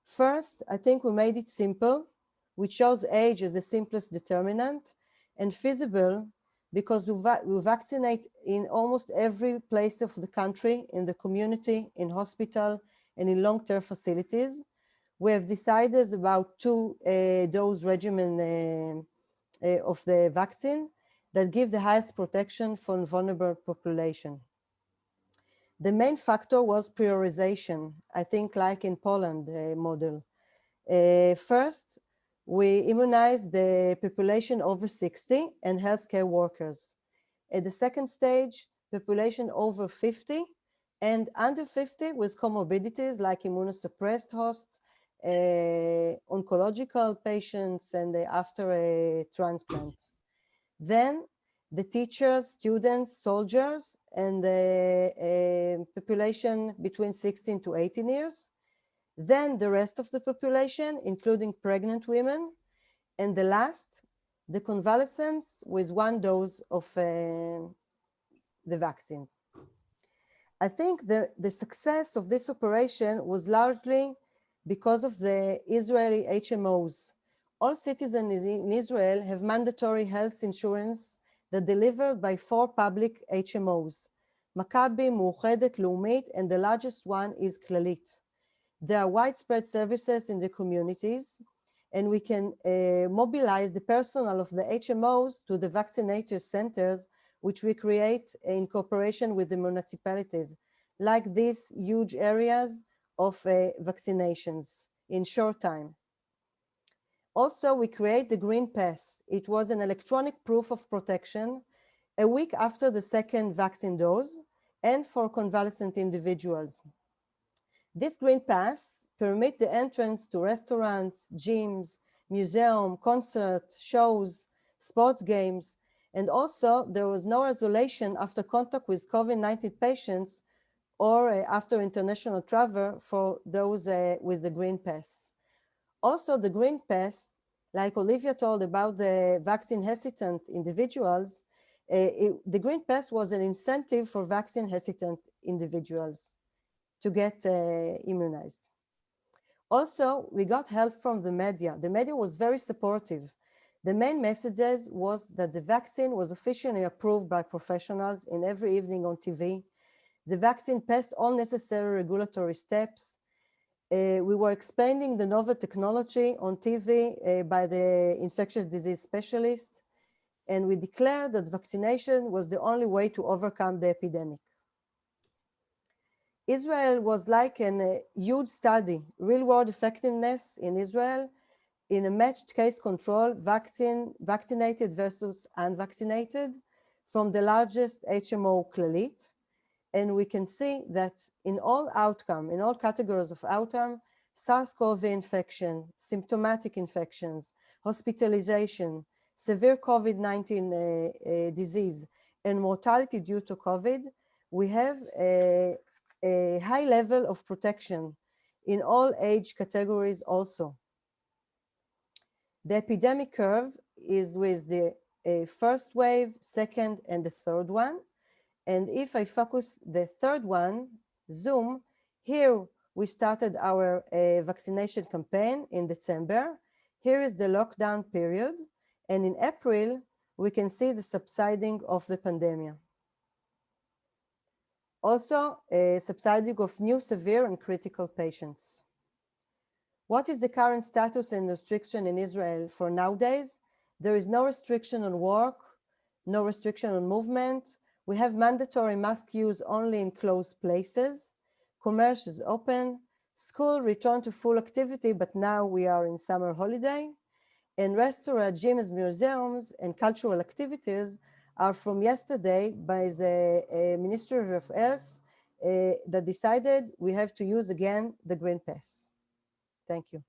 First, I think we made it simple. We chose age as the simplest determinant, and feasible because we vaccinate in almost every place of the country, in the community, in hospital, and in long-term facilities. We have decided about 2 dose regimen of the vaccine that give the highest protection for vulnerable population. The main factor was prioritization, I think like in Poland model. First, we immunized the population over 60 and healthcare workers. At the second stage, population over 50 and under 50 with comorbidities like immunosuppressed hosts, oncological patients, and after a transplant. Then the teachers, students, soldiers, and the population between 16 to 18 years. Then the rest of the population, including pregnant women. And the last, the convalescents with 1 dose of the vaccine. I think the success of this operation was largely because of the Israeli HMOs. All citizens in Israel have mandatory health insurance that delivered by 4 public HMOs, Maccabi, Mouchedet, Leumit, and the largest one is Clalit. There are widespread services in the communities, and we can mobilize the personnel of the HMOs to the vaccinator centers, which we create in cooperation with the municipalities, like these huge areas of vaccinations in short time. Also, we create the Green Pass. It was an electronic proof of protection a week after the second vaccine dose and for convalescent individuals. This Green Pass permits the entrance to restaurants, gyms, museums, concerts, shows, sports games, and also there was no isolation after contact with COVID-19 patients or after international travel for those with the Green Pass. Also, the Green Pass, like Olivia told about the vaccine hesitant individuals, the Green Pass was an incentive for vaccine hesitant individuals to get immunized. Also, we got help from the media. The media was very supportive. The main messages was that the vaccine was officially approved by professionals in every evening on TV. The vaccine passed all necessary regulatory steps. We were explaining the novel technology on TV by the infectious disease specialist, and we declared that vaccination was the only way to overcome the epidemic. Israel was like a huge study, real-world effectiveness in Israel in a matched case control, vaccinated versus unvaccinated, from the largest HMO Clalit. And we can see that in all categories of outcome, SARS-CoV infection, symptomatic infections, hospitalization, severe COVID-19 disease, and mortality due to COVID, we have a high level of protection in all age categories also. The epidemic curve is with the first wave, second, and the third one. And if I focus the third one, Zoom, here we started our vaccination campaign in December. Here is the lockdown period. And in April, we can see the subsiding of the pandemic. Also, subsiding of new severe and critical patients. What is the current status and restriction in Israel for nowadays? There is no restriction on work, no restriction on movement. We have mandatory mask use only in closed places. Commerce is open. School returned to full activity, but now we are in summer holiday. And restaurants, gyms, museums, and cultural activities are from yesterday by the Ministry of Health that decided we have to use again the Green Pass. Thank you.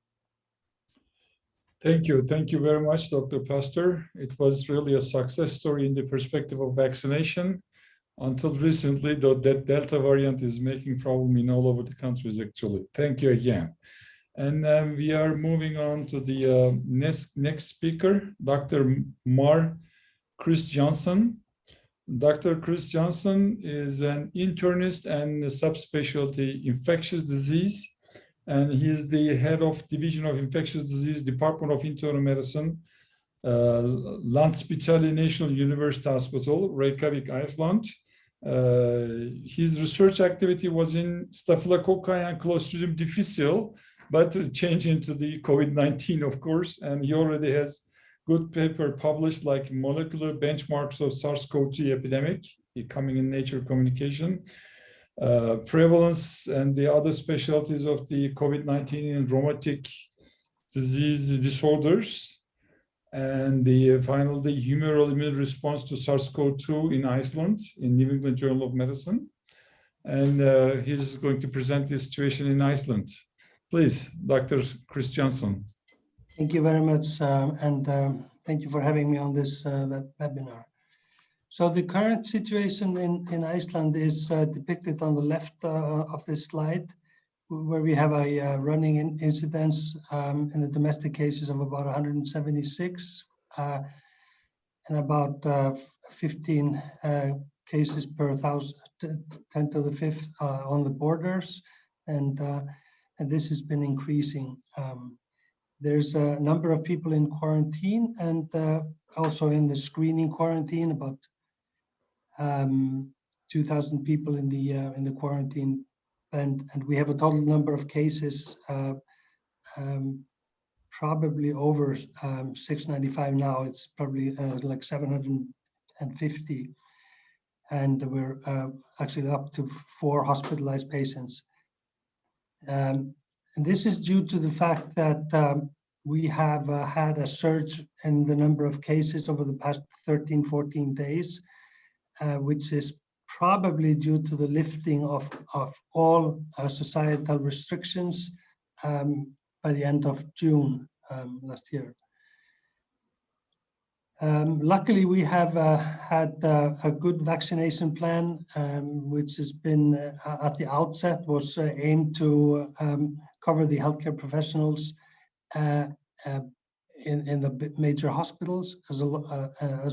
Thank you. Thank you very much, Dr. Pastor. It was really a success story in the perspective of vaccination. Until recently, though, that Delta variant is making problem in all over the countries, actually. Thank you again. And we are moving on to the next speaker, Dr. Mar Chris Johnson. Dr. Chris Johnson is an internist and a subspecialty infectious disease, and he is the head of Division of Infectious Disease, Department of Internal Medicine, Landspitale National University Hospital, Reykjavik, Iceland. His research activity was in Staphylococci and Clostridium difficile, but changed into the COVID-19, of course, and he already has good paper published like molecular benchmarks of SARS-CoV-2 epidemic, coming in Nature Communication, prevalence and the other specialties of the COVID-19 and rheumatic disease disorders, and the humoral immune response to SARS-CoV-2 in Iceland in New England Journal of Medicine. And he's going to present the situation in Iceland. Please, Dr. Chris Johnson. Thank you very much, and thank you for having me on this webinar. So the current situation in Iceland is depicted on the left of this slide, where we have a running incidence in the domestic cases of about 176 and about 15 cases per 1,000, 10 to the 5th on the borders, and this has been increasing. There's a number of people in quarantine and also in the screening quarantine, about 2,000 people in the quarantine, and we have a total number of cases probably over 695 now. It's probably like 750, and we're actually up to 4 hospitalized patients. And this is due to the fact that we have had a surge in the number of cases over the past 13, 14 days, which is probably due to the lifting of all societal restrictions by the end of June last year. Luckily, we have had a good vaccination plan, which has been at the outset was aimed to cover the healthcare professionals in the major hospitals, as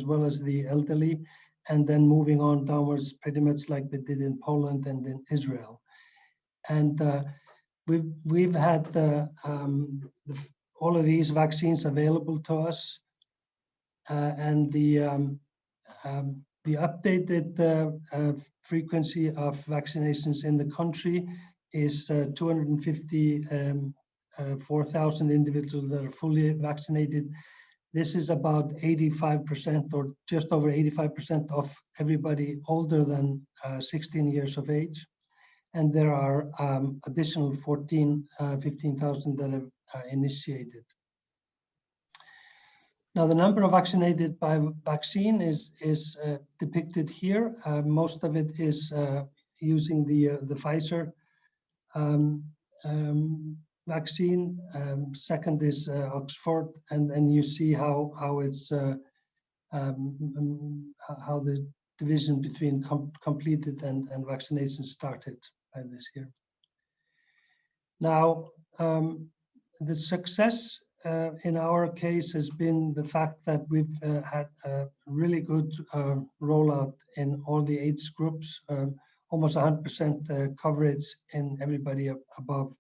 well as the elderly, and then moving on downwards pretty much like they did in Poland and in Israel. And we've had all of these vaccines available to us, and the updated frequency of vaccinations in the country is 254,000 individuals that are fully vaccinated. This is about 85% or just over 85% of everybody older than 16 years of age. And there are additional 15,000 that have initiated. Now, the number of vaccinated by vaccine is depicted here. Most of it is using the Pfizer vaccine. Second is Oxford, and then you see how it's how the division between completed and vaccination started by this year. Now, the success in our case has been the fact that we've had a really good rollout in all the age groups, almost 100% coverage in everybody above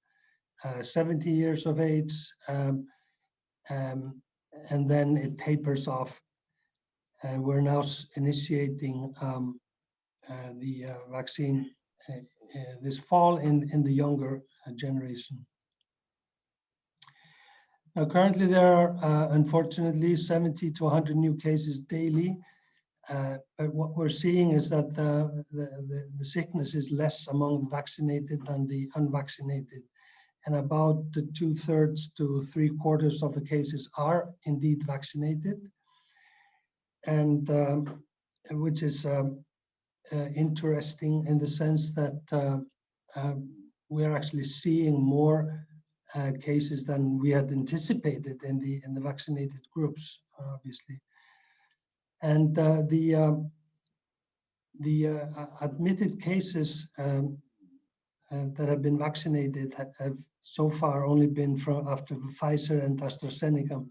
70 years of age, and then it tapers off. And we're now initiating the vaccine this fall in the younger generation. Now, currently there are unfortunately 70 to 100 new cases daily, but what we're seeing is that the sickness is less among the vaccinated than the unvaccinated, and about 2/3 to 3/4 of the cases are indeed vaccinated, and which is interesting in the sense that we're actually seeing more cases than we had anticipated in the vaccinated groups, obviously. And the admitted cases that have been vaccinated have so far only been after Pfizer and AstraZeneca.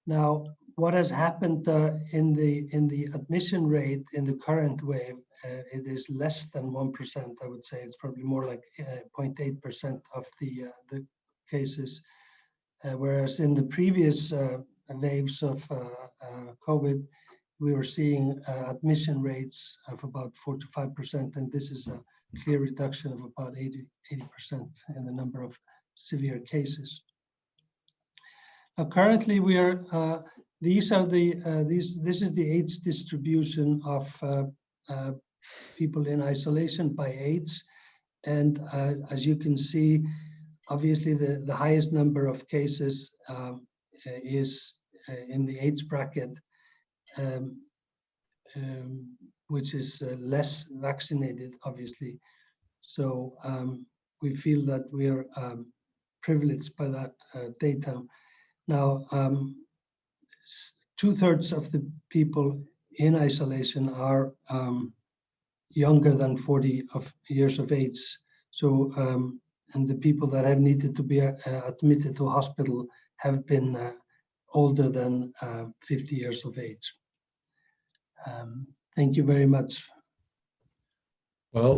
Now, what has happened in the admission rate in the current wave, it is less than 1%. I would say it's probably more like 0.8% of the cases, whereas in the previous waves of COVID, we were seeing admission rates of about 4 to 5%, and this is a clear reduction of about 80% in the number of severe cases. Currently, we are this is the age distribution of people in isolation by age, and as you can see, obviously the highest number of cases is in the age bracket, which is less vaccinated, obviously. So we feel that we are privileged by that data. Now, 2/3 of the people in isolation are younger than 40 years of age. So, and the people that have needed to be admitted to hospital have been older than 50 years of age. Thank you very much. Well,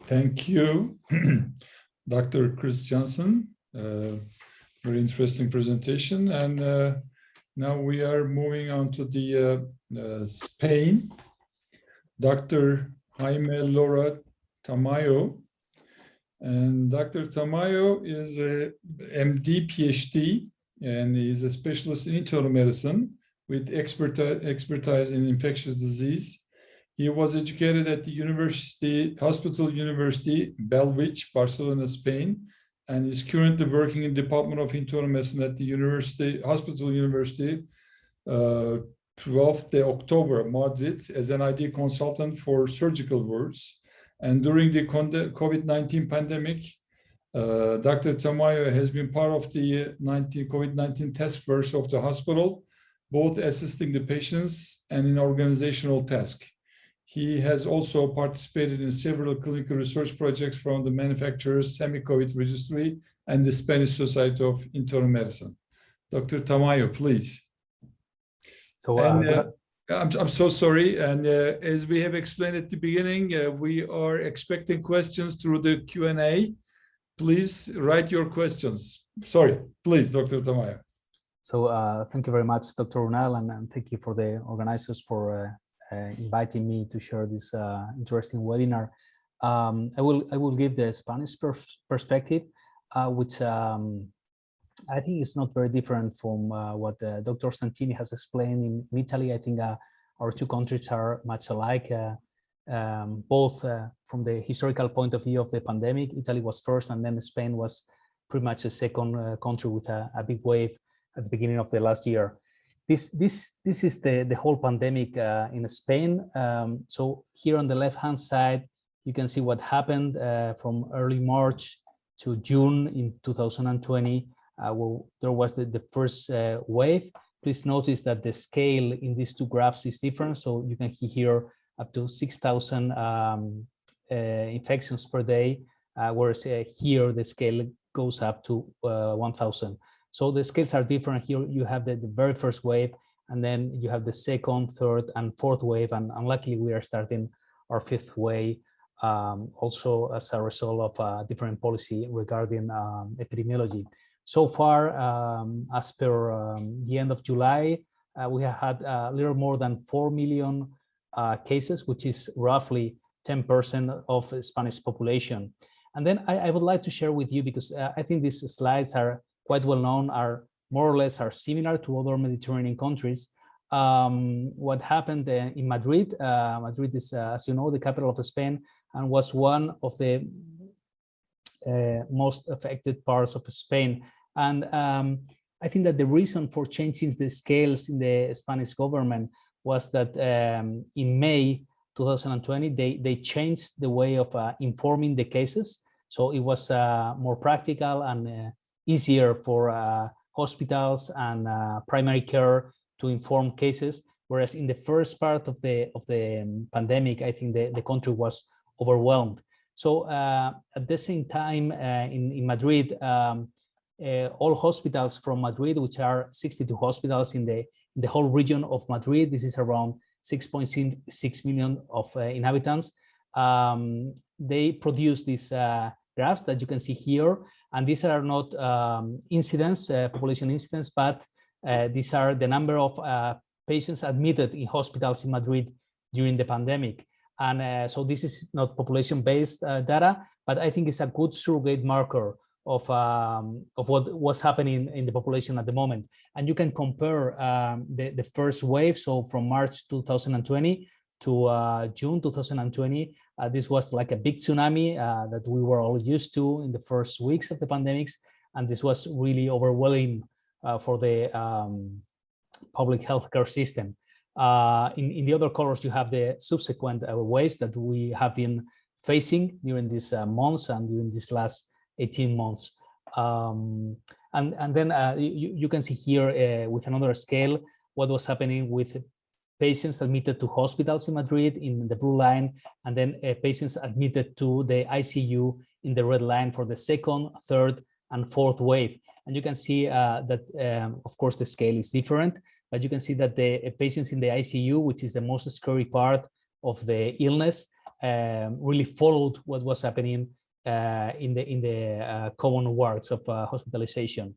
thank you, Dr. Chris Johnson. Very interesting presentation. And now we are moving on to the Spain. Dr. Jaime Lora Tamayo. And Dr. Tamayo is a MD, PhD, and he's a specialist in internal medicine with expertise in infectious disease. He was educated at the Hospital University Bellvitge, Barcelona, Spain, and is currently working in the Department of Internal Medicine at the Hospital University 12th October, Madrid, as an ID consultant for surgical wards. And during the COVID-19 pandemic, Dr. Tamayo has been part of the COVID-19 task force of the hospital, both assisting the patients and in organizational tasks. He has also participated in several clinical research projects from the manufacturer's semi-COVID registry and the Spanish Society of Internal Medicine. Dr. Tamayo, please. So, I'm so sorry. And as we have explained at the beginning, we are expecting questions through the Q&A. Please write your questions. Sorry, please, Dr. Tamayo. So thank you very much, Dr. Unal, and thank you for the organizers for inviting me to share this interesting webinar. I will give the Spanish perspective, which I think is not very different from what Dr. Santini has explained in Italy. I think our two countries are much alike, both from the historical point of view of the pandemic. Italy was first, and then Spain was pretty much a second country with a big wave at the beginning of the last year. This is the whole pandemic in Spain. So here on the left-hand side, you can see what happened from early March to June in 2020. Well, there was the first wave. Please notice that the scale in these two graphs is different. So you can see here up to 6,000 infections per day, whereas here the scale goes up to 1,000. So the scales are different. Here you have the very first wave, and then you have the second, third, and fourth wave. And unluckily, we are starting our fifth wave, also as a result of different policy regarding epidemiology. So far, as per the end of July, we have had a little more than 4 million cases, which is roughly 10% of the Spanish population. And then I would like to share with you, because I think these slides are quite well known, are more or less similar to other Mediterranean countries. What happened in Madrid? Madrid is, as you know, the capital of Spain, and was one of the most affected parts of Spain. And I think that the reason for changing the scales in the Spanish government was that in May 2020, they changed the way of informing the cases. So it was more practical and easier for hospitals and primary care to inform cases, whereas in the first part of the pandemic, I think the country was overwhelmed. So at the same time, in Madrid, all hospitals from Madrid, which are 62 hospitals in the whole region of Madrid, this is around 6.6 million of inhabitants. They produce these graphs that you can see here, and these are not incidence, population incidence, but these are the number of patients admitted in hospitals in Madrid during the pandemic. And so this is not population-based data, but I think it's a good surrogate marker of what was happening in the population at the moment. And you can compare the first wave, so from March 2020 to June 2020, this was like a big tsunami that we were all used to in the first weeks of the pandemics, and this was really overwhelming for the public healthcare system. In the other colors, you have the subsequent waves that we have been facing during these months and during these last 18 months. And then you can see here with another scale what was happening with patients admitted to hospitals in Madrid in the blue line, and then patients admitted to the ICU in the red line for the second, third, and fourth wave. And you can see that, of course, the scale is different, but you can see that the patients in the ICU, which is the most scary part of the illness, really followed what was happening in the common wards of hospitalization.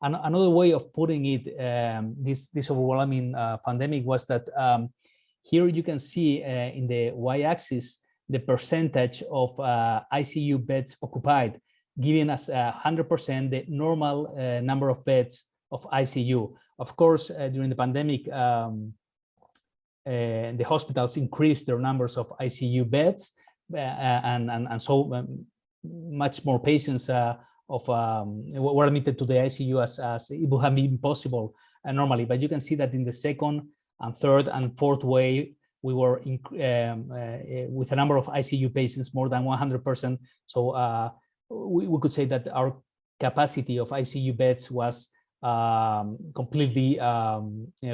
And another way of putting it, this overwhelming pandemic, was that here you can see in the y-axis the percentage of ICU beds occupied, giving us 100% the normal number of beds of ICU. Of course, during the pandemic, the hospitals increased their numbers of ICU beds, and so much more patients were admitted to the ICU as it would have been possible normally. But you can see that in the second and third and fourth wave, we were with a number of ICU patients more than 100%. So we could say that our capacity of ICU beds was completely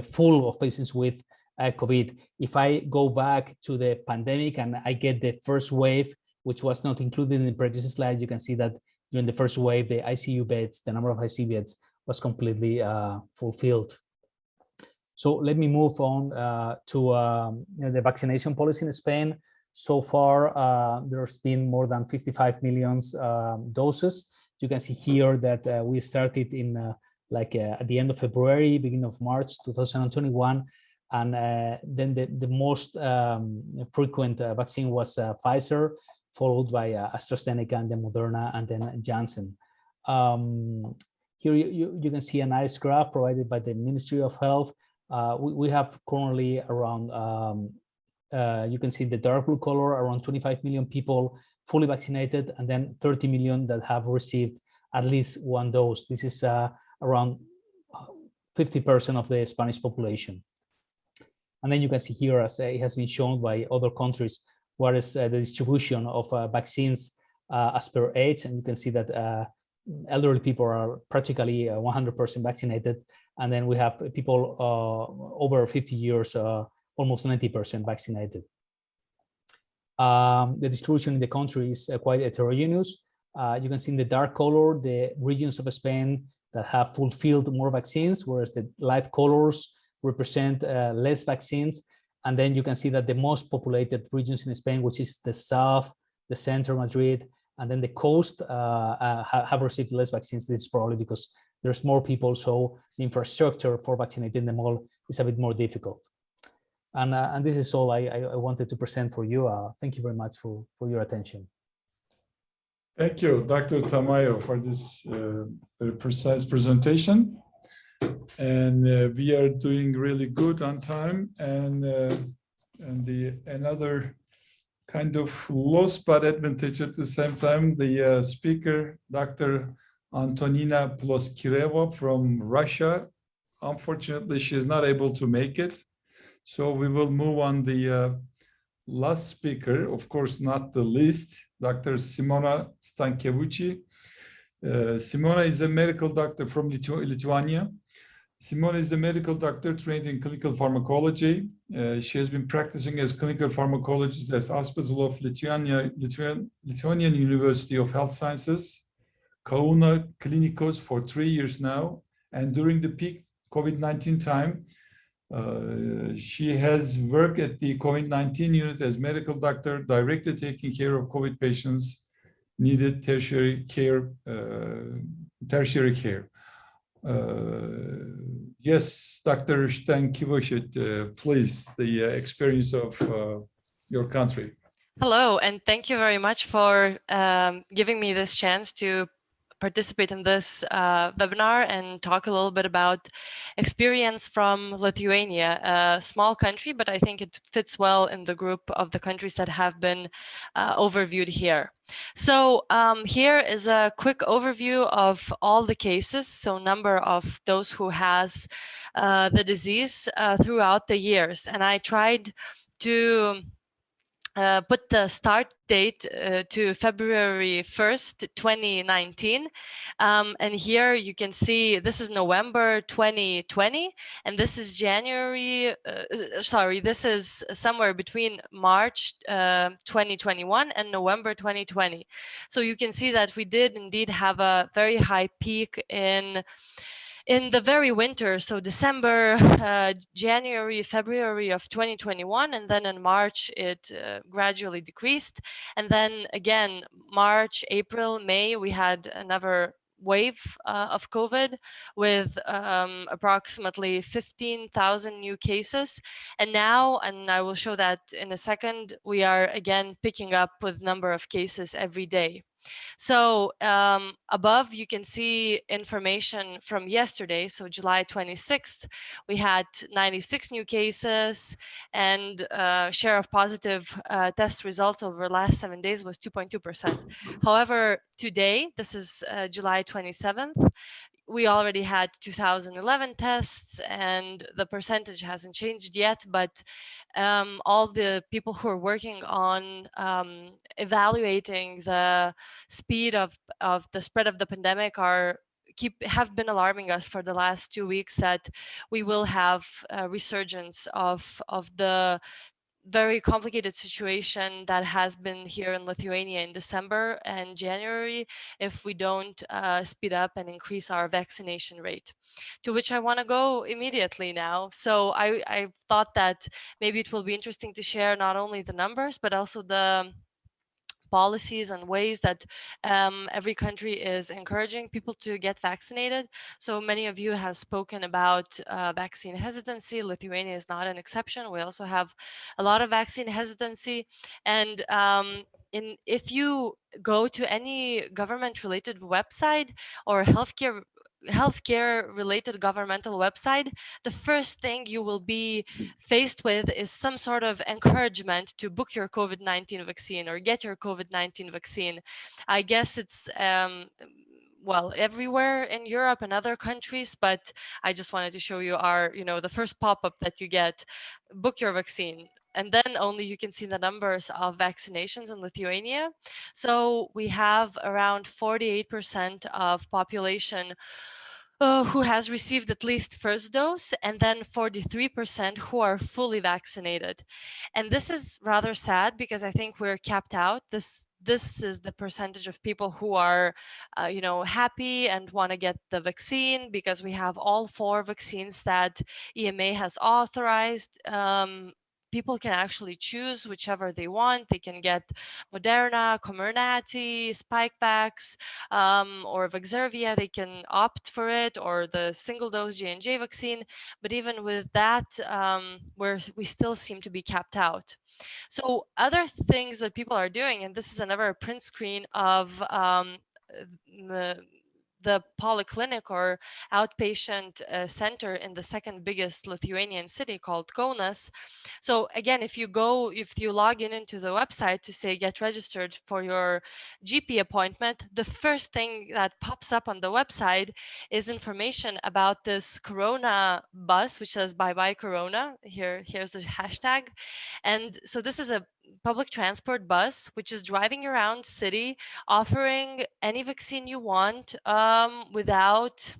full of patients with COVID. If I go back to the pandemic and I get the first wave, which was not included in the previous slide, you can see that during the first wave, the ICU beds, the number of ICU beds was completely fulfilled. So let me move on to the vaccination policy in Spain. So far, there's been more than 55 million doses. You can see here that we started in at the end of February, beginning of March 2021. And then the most frequent vaccine was Pfizer, followed by AstraZeneca, and then Moderna, and then Janssen. Here you can see a nice graph provided by the Ministry of Health. We have currently around, you can see the dark blue color, around 25 million people fully vaccinated, and then 30 million that have received at least one dose. This is around 50% of the Spanish population. And then you can see here, as it has been shown by other countries, what is the distribution of vaccines as per age. And you can see that elderly people are practically 100% vaccinated. And then we have people over 50 years, almost 90% vaccinated. The distribution in the country is quite heterogeneous. You can see in the dark color the regions of Spain that have fulfilled more vaccines, whereas the light colors represent less vaccines. And then you can see that the most populated regions in Spain, which is the south, the center, Madrid, and then the coast, have received less vaccines. This is probably because there's more people, so the infrastructure for vaccinating them all is a bit more difficult. And this is all I wanted to present for you. Thank you very much for your attention. Thank you, Dr. Tamayo, for this very precise presentation. And we are doing really good on time. And another kind of loss but advantage at the same time, the speaker, Dr. Antonina Ploskireva from Russia. Unfortunately, she is not able to make it. So we will move on the last speaker, of course, not the least, Dr. Simona Stankevici. Simona is a medical doctor from Lithuania. Simone is the medical doctor trained in clinical pharmacology. She has been practicing as clinical pharmacologist at Hospital of Lithuanian University of Health Sciences, Kauna Klinikos, for 3 years now. And during the peak COVID-19 time, she has worked at the COVID-19 unit as medical doctor, directly taking care of COVID patients needed tertiary care. Yes, Dr. Stankiewicz, please, the experience of your country. Hello, and thank you very much for giving me this chance to participate in this webinar and talk a little bit about experience from Lithuania, a small country, but I think it fits well in the group of the countries that have been overviewed here. So here is a quick overview of all the cases, so number of those who has the disease throughout the years. And I tried to put the start date to February 1st, 2019. And here you can see this is November 2020, and this is January, this is somewhere between March 2021 and November 2020. So you can see that we did indeed have a very high peak in the very winter, so December, January, February of 2021, and then in March it gradually decreased. And then again, March, April, May, we had another wave of COVID with approximately 15,000 new cases. And now, and I will show that in a second, we are again picking up with number of cases every day. So above you can see information from yesterday, so July 26th, we had 96 new cases, and share of positive test results over the last 7 days was 2.2%. However, today, this is July 27th, we already had 2011 tests, and the percentage hasn't changed yet, but all the people who are working on evaluating the speed of the spread of the pandemic have been alarming us for the last 2 weeks that we will have a resurgence of the very complicated situation that has been here in Lithuania in December and January if we don't speed up and increase our vaccination rate, to which I want to go immediately now. So I thought that maybe it will be interesting to share not only the numbers, but also the policies and ways that every country is encouraging people to get vaccinated. So many of you have spoken about vaccine hesitancy. Lithuania is not an exception. We also have a lot of vaccine hesitancy. And if you go to any government-related website or healthcare related governmental website, the first thing you will be faced with is some sort of encouragement to book your COVID-19 vaccine or get your COVID-19 vaccine. I guess it's well, everywhere in Europe and other countries, but I just wanted to show you the first pop-up that you get, book your vaccine. And then only you can see the numbers of vaccinations in Lithuania. So we have around 48% of population who has received at least first dose, and then 43% who are fully vaccinated. And this is rather sad because I think we're capped out. This is the percentage of people who are, happy and want to get the vaccine because we have all 4 vaccines that EMA has authorized. People can actually choose whichever they want. They can get Moderna, Comirnaty, Spikevax, or Vaxzevria. They can opt for it, or the single-dose J&J vaccine. But even with that, we still seem to be capped out. So other things that people are doing, and this is another print screen of the polyclinic or outpatient center in the second biggest Lithuanian city called Kaunas. So again, if you log into the website to say get registered for your GP appointment, the first thing that pops up on the website is information about this Corona bus, which says bye bye Corona. Here's the hashtag. And so this is a public transport bus which is driving around city offering any vaccine you want without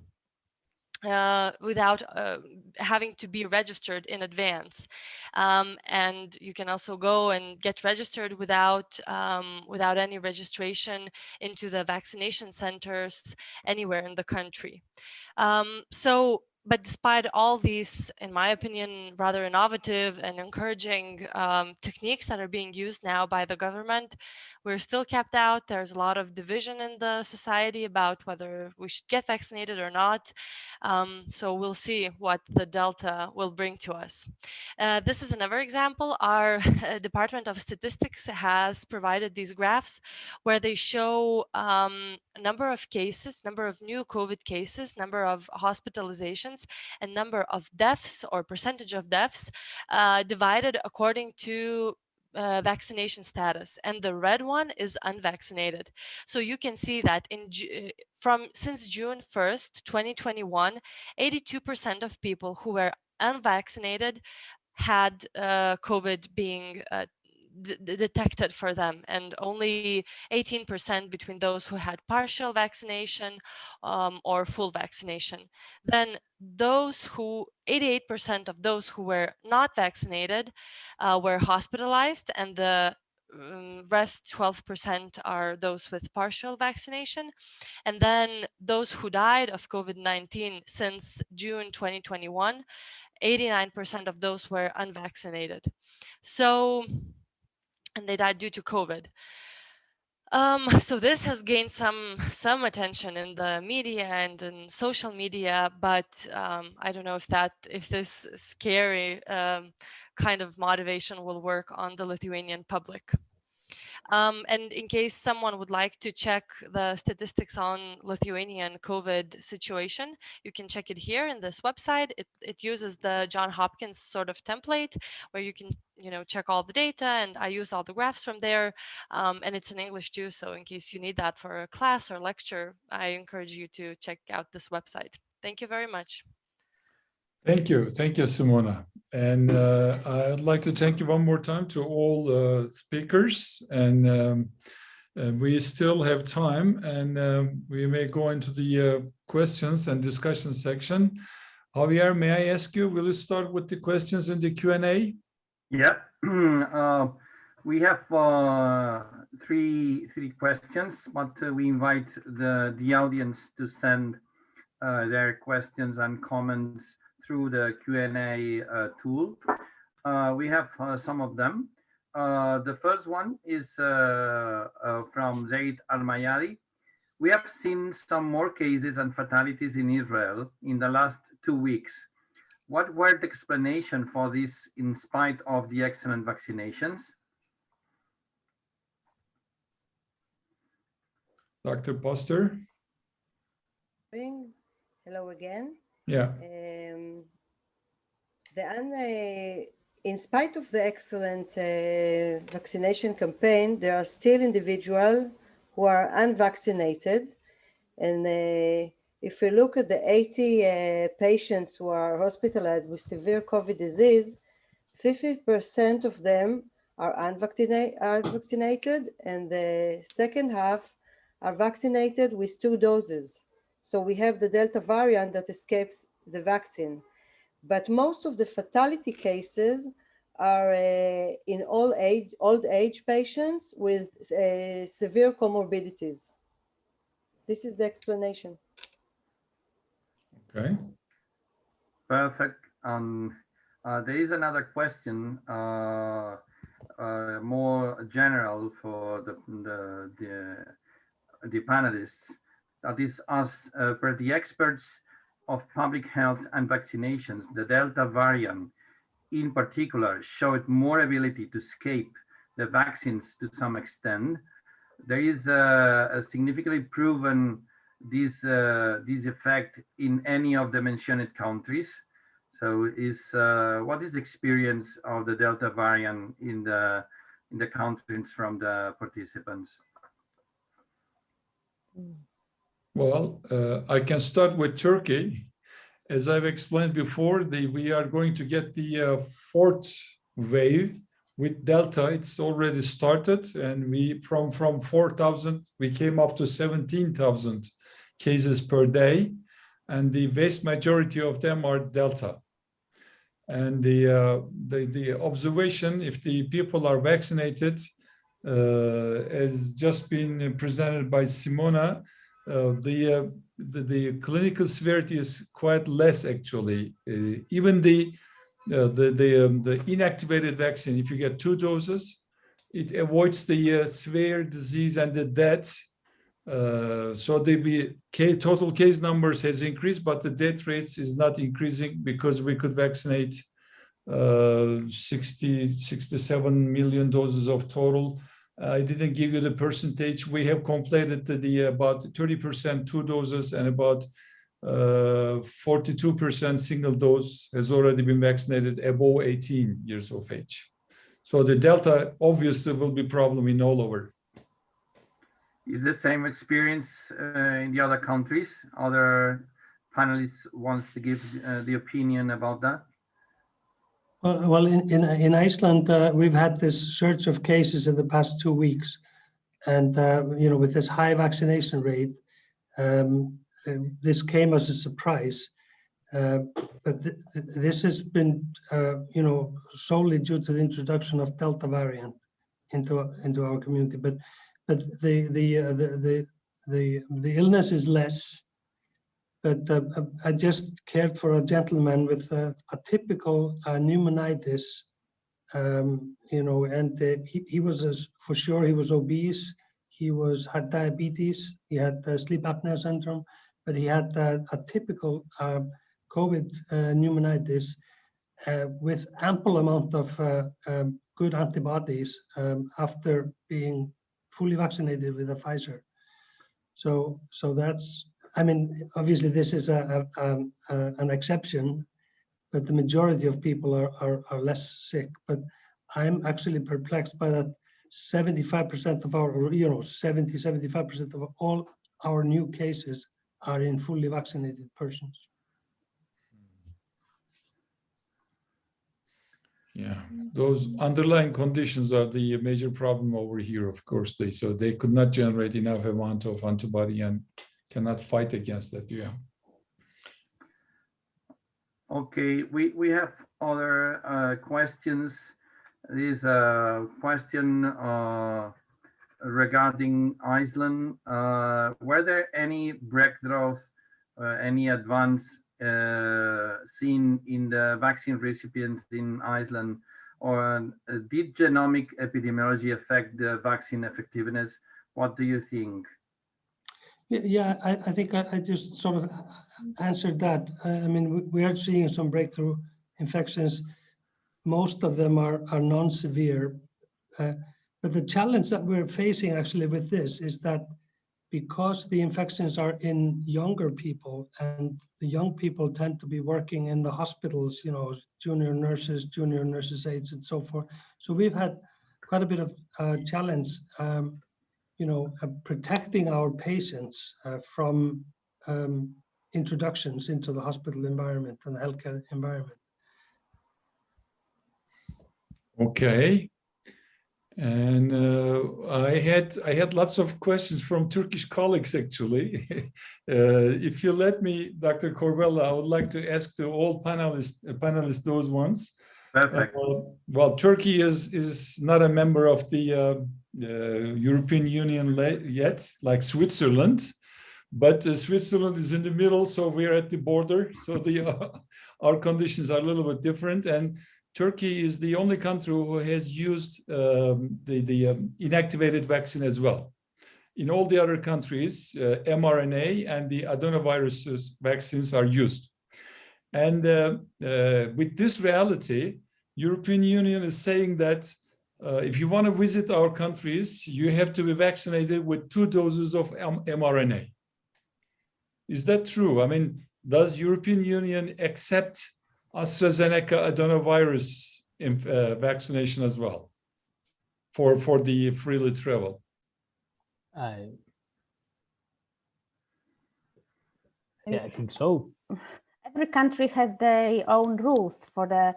without having to be registered in advance. And you can also go and get registered without any registration into the vaccination centers anywhere in the country. But despite all these, in my opinion, rather innovative and encouraging techniques that are being used now by the government, we're still kept out. There's a lot of division in the society about whether we should get vaccinated or not. So we'll see what the Delta will bring to us. This is another example. Our Department of Statistics has provided these graphs where they show number of cases, number of new COVID cases, number of hospitalizations, and number of deaths or percentage of deaths divided according to vaccination status, and the red one is unvaccinated. So you can see that since June 1st, 2021, 82% of people who were unvaccinated had COVID being detected for them, and only 18% between those who had partial vaccination or full vaccination. Then 88% of those who were not vaccinated were hospitalized, and the rest 12% are those with partial vaccination. And then those who died of COVID-19 since June 2021, 89% of those were unvaccinated. And they died due to COVID. So this has gained some attention in the media and in social media, but I don't know if this scary kind of motivation will work on the Lithuanian public. And in case someone would like to check the statistics on Lithuanian COVID situation, you can check it here in this website. It uses the Johns Hopkins sort of template where you can check all the data, and I used all the graphs from there, and it's in English too. So in case you need that for a class or lecture, I encourage you to check out this website. Thank you very much. Thank you, Simona. And I'd like to thank you one more time to all speakers. And we still have time, and we may go into the questions and discussion section. Javier, may I ask you, will you start with the questions in the Q&A? Yeah, we have three questions, but we invite the audience to send their questions and comments through the Q&A tool. We have some of them. The first one is from Zaid Al-Mayari. We have seen some more cases and fatalities in Israel in the last 2 weeks. What were the explanation for this in spite of the excellent vaccinations? Dr. Poster. Hello again. Yeah. In spite of the excellent vaccination campaign, there are still individuals who are unvaccinated. And if we look at the 80 patients who are hospitalized with severe COVID disease, 50% of them are unvaccinated, and the second half are vaccinated with 2 doses. So we have the Delta variant that escapes the vaccine. But most of the fatality cases are in old age patients with severe comorbidities. This is the explanation. Okay. Perfect. There is another question, more general for the panelists. That is, as per the experts of public health and vaccinations, the Delta variant in particular showed more ability to escape the vaccines to some extent. There is a significantly proven this effect in any of the mentioned countries. So what is the experience of the Delta variant in the countries from the participants? Well, I can start with Turkey. As I've explained before, we are going to get the 4th wave with Delta. It's already started, and we from 4,000 we came up to 17,000 cases per day. and the vast majority of them are Delta. And the observation, if the people are vaccinated, has just been presented by Simona, the clinical severity is quite less actually. Even the inactivated vaccine, if you get 2 doses, it avoids the severe disease and the death. So the total case numbers has increased, but the death rates is not increasing because we could vaccinate 67 million doses of total. I didn't give you the percentage. We have completed about 30% 2 doses and about 42% single dose has already been vaccinated above 18 years of age. So the Delta obviously will be a problem in all over. Is the same experience in the other countries? Other panelists wants to give the opinion about that? Well, in Iceland, we've had this surge of cases in the past 2 weeks, and you know, with this high vaccination rate, this came as a surprise. But this has been, you know, solely due to the introduction of Delta variant into our community. But the illness is less. But I just cared for a gentleman with a typical pneumonitis, you know, and he was for sure he was obese. He had diabetes. He had sleep apnea syndrome, but he had a typical COVID pneumonitis with ample amount of good antibodies after being fully vaccinated with a Pfizer. So that's. I mean, obviously this is an exception, but the majority of people are less sick. But I'm actually perplexed by that 75% of our, you know, 75% of all our new cases are in fully vaccinated persons. Yeah, those underlying conditions are the major problem over here, of course. So they could not generate enough amount of antibody and cannot fight against that. Yeah. Okay, we have other questions. There is a question regarding Iceland. Were there any breakthroughs, any advance seen in the vaccine recipients in Iceland, or did genomic epidemiology affect the vaccine effectiveness? What do you think? Yeah, I think I just sort of answered that. I mean, we are seeing some breakthrough infections. Most of them are non-severe. But the challenge that we're facing actually with this is that because the infections are in younger people, and the young people tend to be working in the hospitals, you know, junior nurses aides, and so forth. So we've had quite a bit of challenge, you know, protecting our patients from introductions into the hospital environment and the healthcare environment. Okay. And I had lots of questions from Turkish colleagues actually. If you let me, Dr. Corbella, I would like to ask the all panelists those ones. Perfect. Well, Turkey is not a member of the European Union yet, like Switzerland, but Switzerland is in the middle, so we're at the border. So our conditions are a little bit different, and Turkey is the only country who has used the inactivated vaccine as well. In all the other countries, mRNA and the adenovirus vaccines are used. And with this reality, European Union is saying that if you want to visit our countries, you have to be vaccinated with 2 doses of mRNA. Is that true? I mean, does European Union accept AstraZeneca adenovirus vaccination as well for the freely travel? Yeah, I think so. I every country has their own rules for the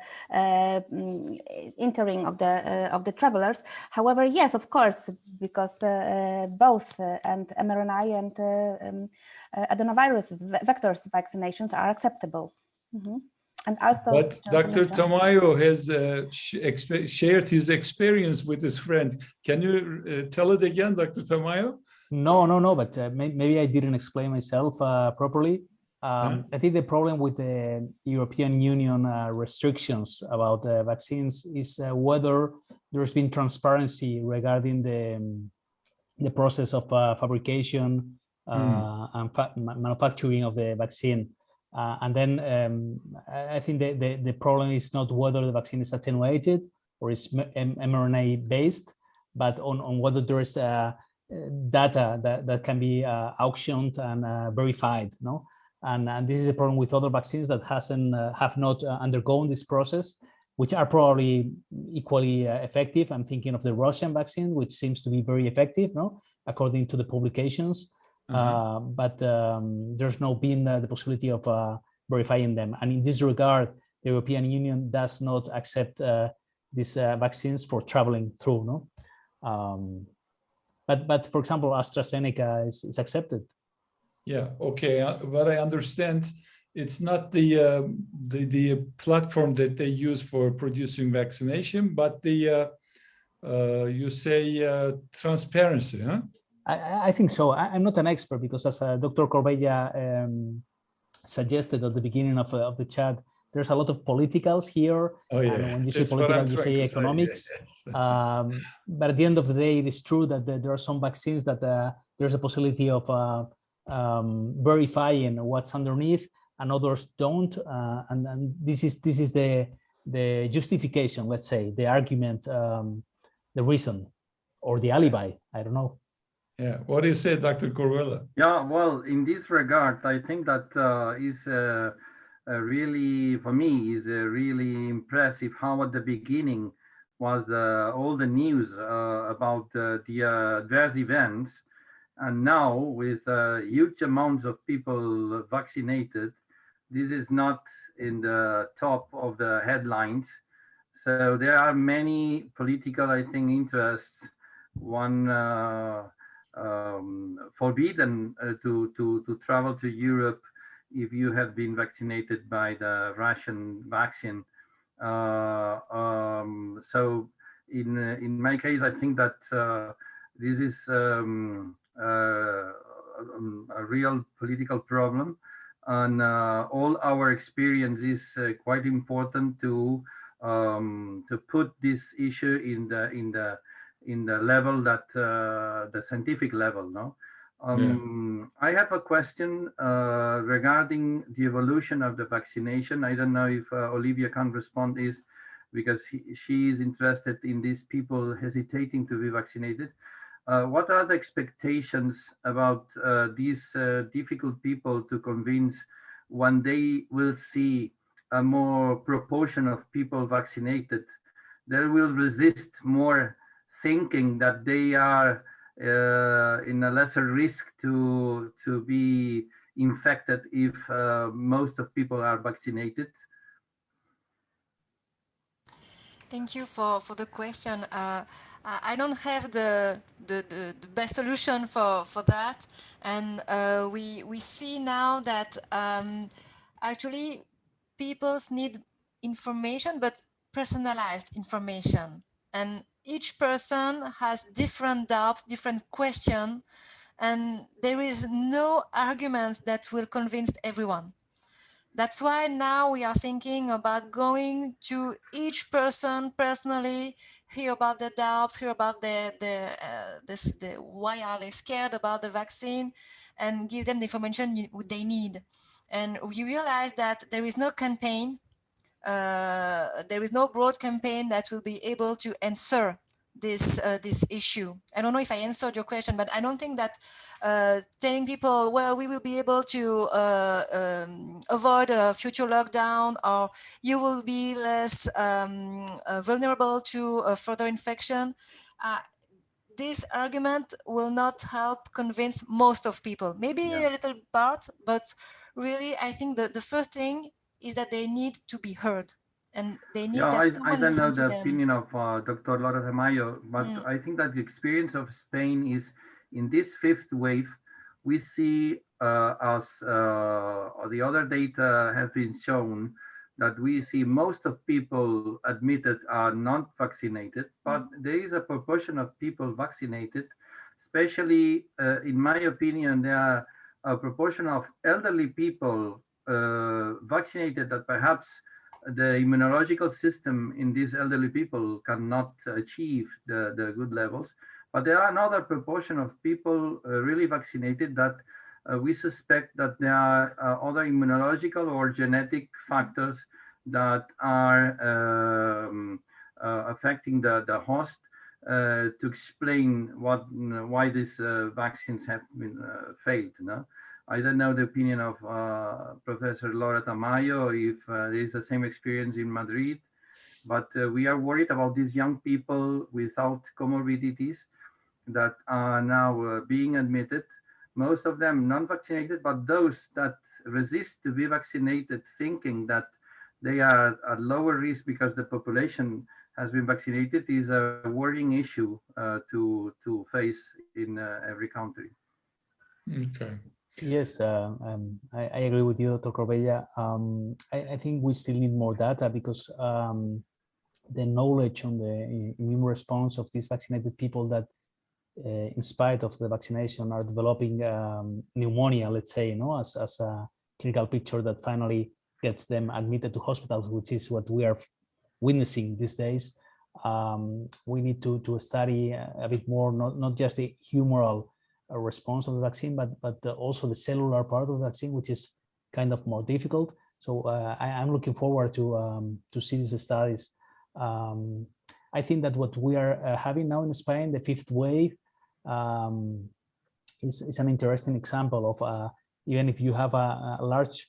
entering of the travelers. However, yes, of course, because both and mRNA and adenovirus vectors vaccinations are acceptable. And also, but Dr. Tamayo has shared his experience with his friend. Can you tell it again, Dr. Tamayo? No, but maybe I didn't explain myself properly. I think the problem with the European Union restrictions about vaccines is whether there's been transparency regarding the process of fabrication and manufacturing of the vaccine. And then I think the problem is not whether the vaccine is attenuated or is mRNA based, but on whether there is data that can be auctioned and verified. No, and this is a problem with other vaccines that have not undergone this process, which are probably equally effective. I'm thinking of the Russian vaccine, which seems to be very effective, no, according to the publications. But there's no been the possibility of verifying them. And in this regard, the European Union does not accept these vaccines for traveling through. No, but for example, AstraZeneca is accepted. Yeah. Okay. What I understand, it's not the platform that they use for producing vaccination, but the you say transparency, huh? I think so. I'm not an expert because, as Dr. Corbella suggested at the beginning of the chat, there's a lot of politicals here. Oh, yeah. And when you say political, you say economics. But at the end of the day, it is true that there are some vaccines that there's a possibility of verifying what's underneath, and others don't. And this is the justification, let's say, the argument, the reason, or the alibi. I don't know. Yeah, what do you say, Dr. Corbella? Yeah, well, in this regard, I think that is really, for me, is really impressive how at the beginning was all the news about the adverse events. And now with huge amounts of people vaccinated, this is not in the top of the headlines. So there are many political, I think, interests. One forbidden to travel to Europe if you have been vaccinated by the Russian vaccine. So in my case, I think that this is a real political problem, and all our experience is quite important to put this issue in the level that the scientific level. No, I have a question regarding the evolution of the vaccination. I don't know if Olivia can respond, is because she is interested in these people hesitating to be vaccinated. What are the expectations about these difficult people to convince when they will see a more proportion of people vaccinated? They will resist more, thinking that they are in a lesser risk to be infected if most of people are vaccinated? Thank you for the question. I don't have the best solution for that, and we see now that actually people need information, but personalized information, and each person has different doubts, different questions, and there is no arguments that will convince everyone. That's why now we are thinking about going to each person personally, hear about the doubts, hear about the why are they scared about the vaccine, and give them the information they need. And we realize that there is no campaign, there is no broad campaign that will be able to answer this issue. I don't know if I answered your question, but I don't think that telling people, well, we will be able to avoid a future lockdown, or you will be less vulnerable to further infection. This argument will not help convince most of people, maybe a little part, but really, I think the first thing is that they need to be heard, and they need Yeah, that I someone don't know listen to the them. opinion of Dr. Laura Tamayo, but I think that the experience of Spain is in this fifth wave, we see as the other data have been shown that we see most of people admitted are not vaccinated, but there is a proportion of people vaccinated, especially in my opinion, there are a proportion of elderly people vaccinated that perhaps the immunological system in these elderly people cannot achieve the good levels. But there are another proportion of people really vaccinated that we suspect that there are other immunological or genetic factors that are affecting the host to explain why these vaccines have been failed. No? I don't know the opinion of Professor Laura Tamayo, if there is the same experience in Madrid, but we are worried about these young people without comorbidities that are now being admitted, most of them non-vaccinated, but those that resist to be vaccinated thinking that they are at lower risk because the population has been vaccinated is a worrying issue to face in every country. Okay. Yes, I agree with you, Dr. Corbella. I think we still need more data because the knowledge on the immune response of these vaccinated people that in spite of the vaccination are developing pneumonia, let's say, as a clinical picture that finally gets them admitted to hospitals, which is what we are witnessing these days. We need to study a bit more, not just the humoral response of the vaccine, but also the cellular part of the vaccine, which is kind of more difficult. So I'm looking forward to see these studies. I think that what we are having now in Spain, the fifth wave, is an interesting example of even if you have a large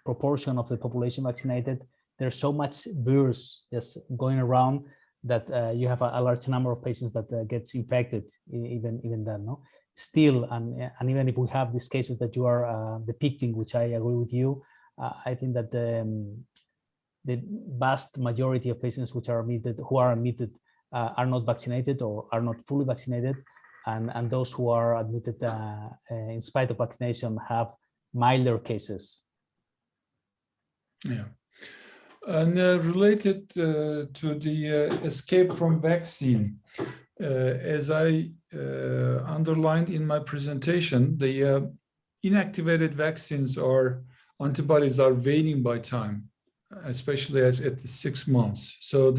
proportion of the population vaccinated, there's so much virus just going around that you have a large number of patients that gets infected even then, no? Still, and even if we have these cases that you are depicting, which I agree with you, I think that the vast majority of patients who are admitted are not vaccinated or are not fully vaccinated, and those who are admitted in spite of vaccination have milder cases. Yeah. And related to the escape from vaccine, as I underlined in my presentation, the inactivated vaccines or antibodies are waning by time, especially at the 6 months. So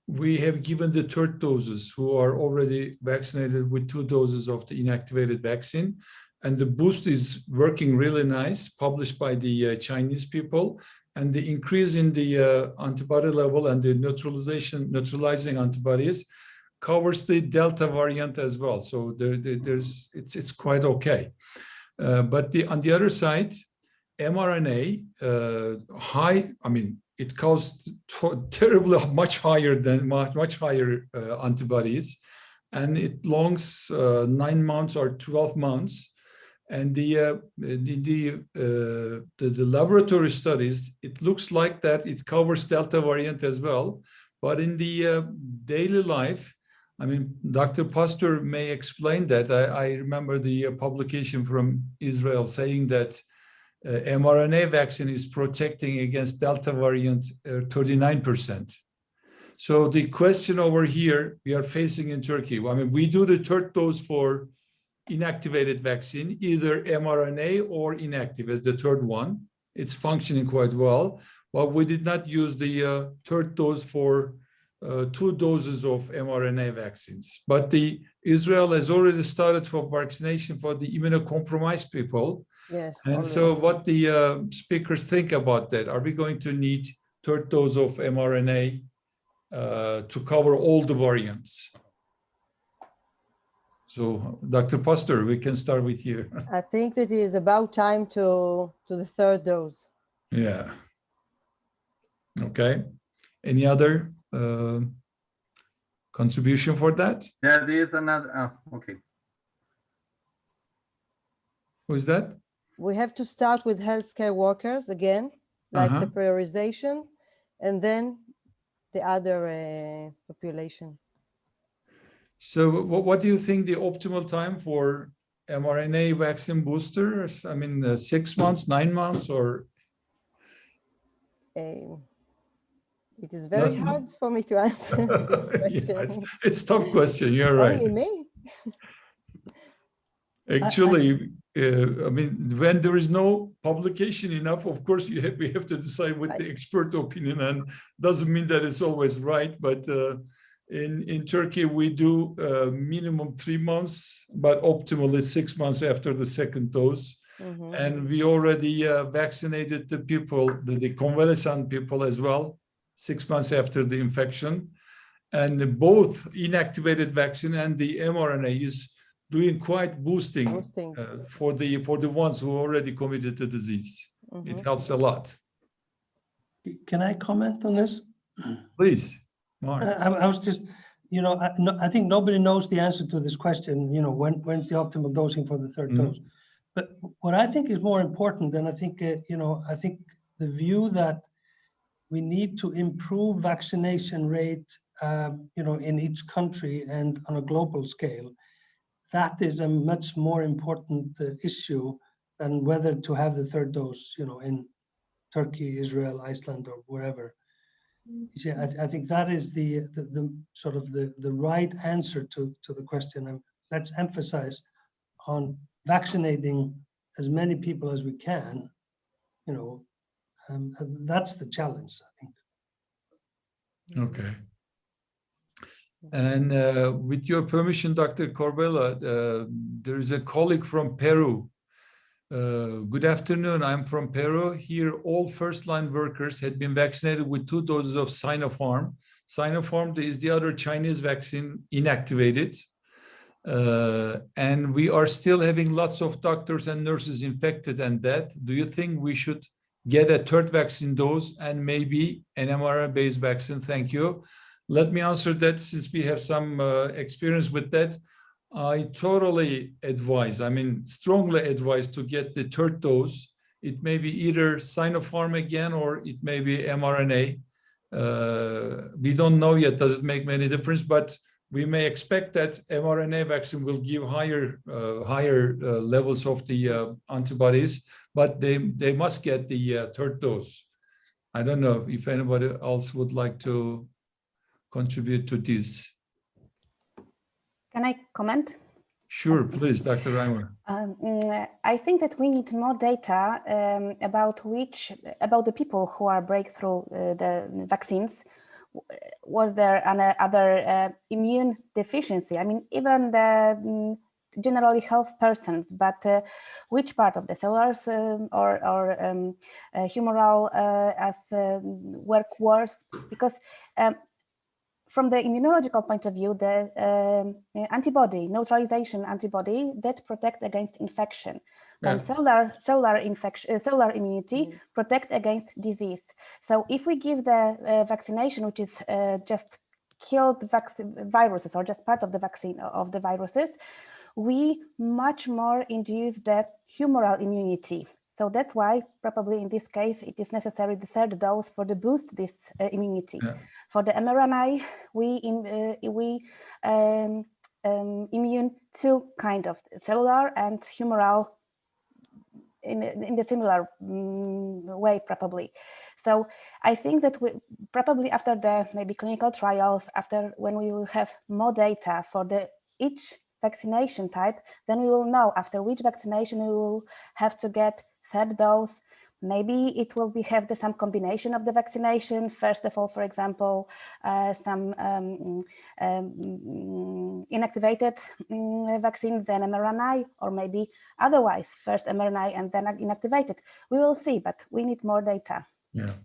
we have given the third doses who are already vaccinated with 2 doses of the inactivated vaccine. And the boost is working really nice, published by the Chinese people. And the increase in the antibody level and the neutralizing antibodies covers the Delta variant as well. So it's quite okay. But on the other side, mRNA it caused terribly much higher antibodies, and it longs 9 months or 12 months. And the laboratory studies, it looks like that it covers Delta variant as well. But in the daily life, Dr. Pastor may explain that. I remember the publication from Israel saying that mRNA vaccine is protecting against Delta variant 39%. So the question over here we are facing in Turkey, we do the third dose for inactivated vaccine, either mRNA or inactive as the third one. It's functioning quite well, but we did not use the third dose for 2 doses of mRNA vaccines. But Israel has already started for vaccination for the immunocompromised people. Yes. And already. so what the speakers think about that? Are we going to need third dose of mRNA to cover all the variants? So, Dr. Pastor, we can start with you. I think that it is about time to the third dose. Yeah. Okay. Any other contribution for that? Yeah, there is another. Okay. Who's that? we have to start with healthcare workers again, like the prioritization, and then the other population. So what do you think the optimal time for mRNA vaccine boosters? I mean, 6 months, 9 months, or? It is very hard for me to answer this question. Yeah, it's a tough question, you're right. Only me? Actually, I mean, when there is no publication enough, of course, we have to decide with the expert opinion, and doesn't mean that it's always right. But in Turkey, we do minimum 3 months, but optimally 6 months after the second dose. And we already vaccinated the people, the convalescent people as well, 6 months after the infection. And both inactivated vaccine and the mRNA is doing quite boosting. For the ones who already committed the disease. It helps a lot. Can I comment on this? Please, Mark. I was just, you know, I think nobody knows the answer to this question, you know, when's the optimal dosing for the third dose. But what I think is more important, and I think, you know, I think the view that we need to improve vaccination rate, you know, in each country and on a global scale, that is a much more important issue than whether to have the third dose, you know, in Turkey, Israel, Iceland, or wherever. You see, I think that is the sort of the right answer to the question. And let's emphasize on vaccinating as many people as we can, you know, that's the challenge, I think. Okay. And with your permission, Dr. Corbella, there is a colleague from Peru. Good afternoon, I'm from Peru. Here, all first-line workers had been vaccinated with 2 doses of Sinopharm. Sinopharm is the other Chinese vaccine inactivated. And we are still having lots of doctors and nurses infected and dead. Do you think we should get a third vaccine dose and maybe an mRNA-based vaccine? Thank you. Let me answer that since we have some experience with that. I totally advise, I mean, strongly advise to get the third dose. It may be either Sinopharm again, or it may be mRNA. We don't know yet, does it make many difference, but we may expect that mRNA vaccine will give higher levels of the antibodies, but they must get the third dose. I don't know if anybody else would like to contribute to this. Can I comment? Sure, please, Dr. Reimer. I think that we need more data about the people who are breakthrough the vaccines. Was there other immune deficiency? I mean, even the generally health persons, but which part of the cellars or humoral work worse? Because from the immunological point of view, the antibody, neutralization antibody that protect against infection, and cellular immunity protect against disease. So if we give the vaccination, which is just killed viruses or just part of the vaccine of the viruses, we much more induce the humoral immunity. So that's why probably in this case, it is necessary the third dose for the boost this immunity. For the mRNA, we immune 2 kind of cellular and humoral in the similar way probably. So I think that we probably after the maybe clinical trials, after when we will have more data for each vaccination type, then we will know after which vaccination we will have to get third dose. Maybe it will have some combination of the vaccination. First of all, for example, some inactivated vaccine, then mRNA, or maybe otherwise, first mRNA and then inactivated. We will see, but we need more data. Yeah.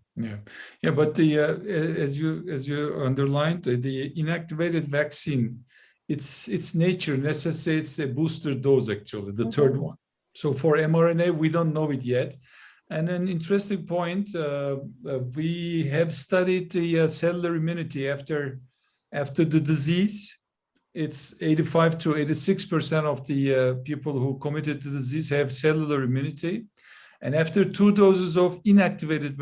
But as you underlined, the inactivated vaccine, its nature necessitates a booster dose, actually, the third one. So for mRNA, we don't know it yet. And an interesting point, we have studied the cellular immunity after the disease it's 85 to 86% of the people who committed to the disease have cellular immunity. And after 2 doses of inactivated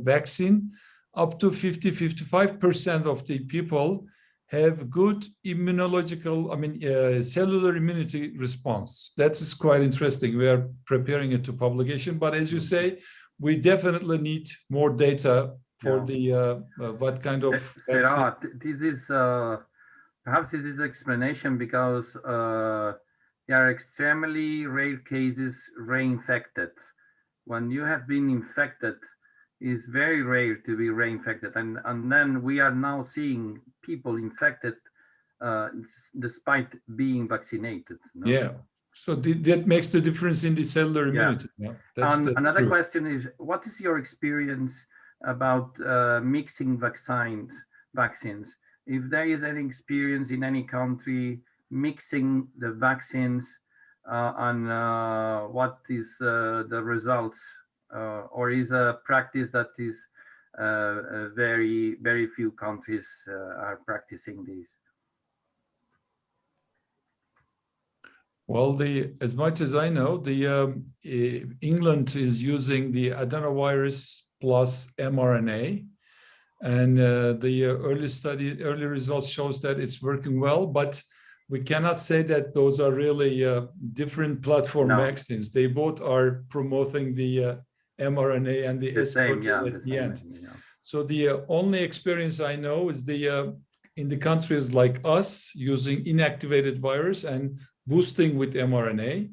vaccine, up to 50-55% of the people have good immunological, cellular immunity response. That is quite interesting. We are preparing it to publication, but as you say, we definitely need more data for the what kind of Serhat, this is perhaps this is explanation because there are extremely rare cases reinfected. When you have been infected, it's very rare to be reinfected, and then we are now seeing people infected despite being vaccinated. No? Yeah. So that makes the difference in the cellular immunity. Yeah. That's another true. question is, what is your experience about mixing vaccines? If there is any experience in any country mixing the vaccines, and what is the results, or is a practice that is very, very few countries are practicing this? Well, as much as I know, England is using the adenovirus plus mRNA, and the early results shows that it's working well. But we cannot say that those are really different platform vaccines. They both are promoting the mRNA and the S protein at the end. So the only experience I know is in the countries like us using inactivated virus and boosting with mRNA,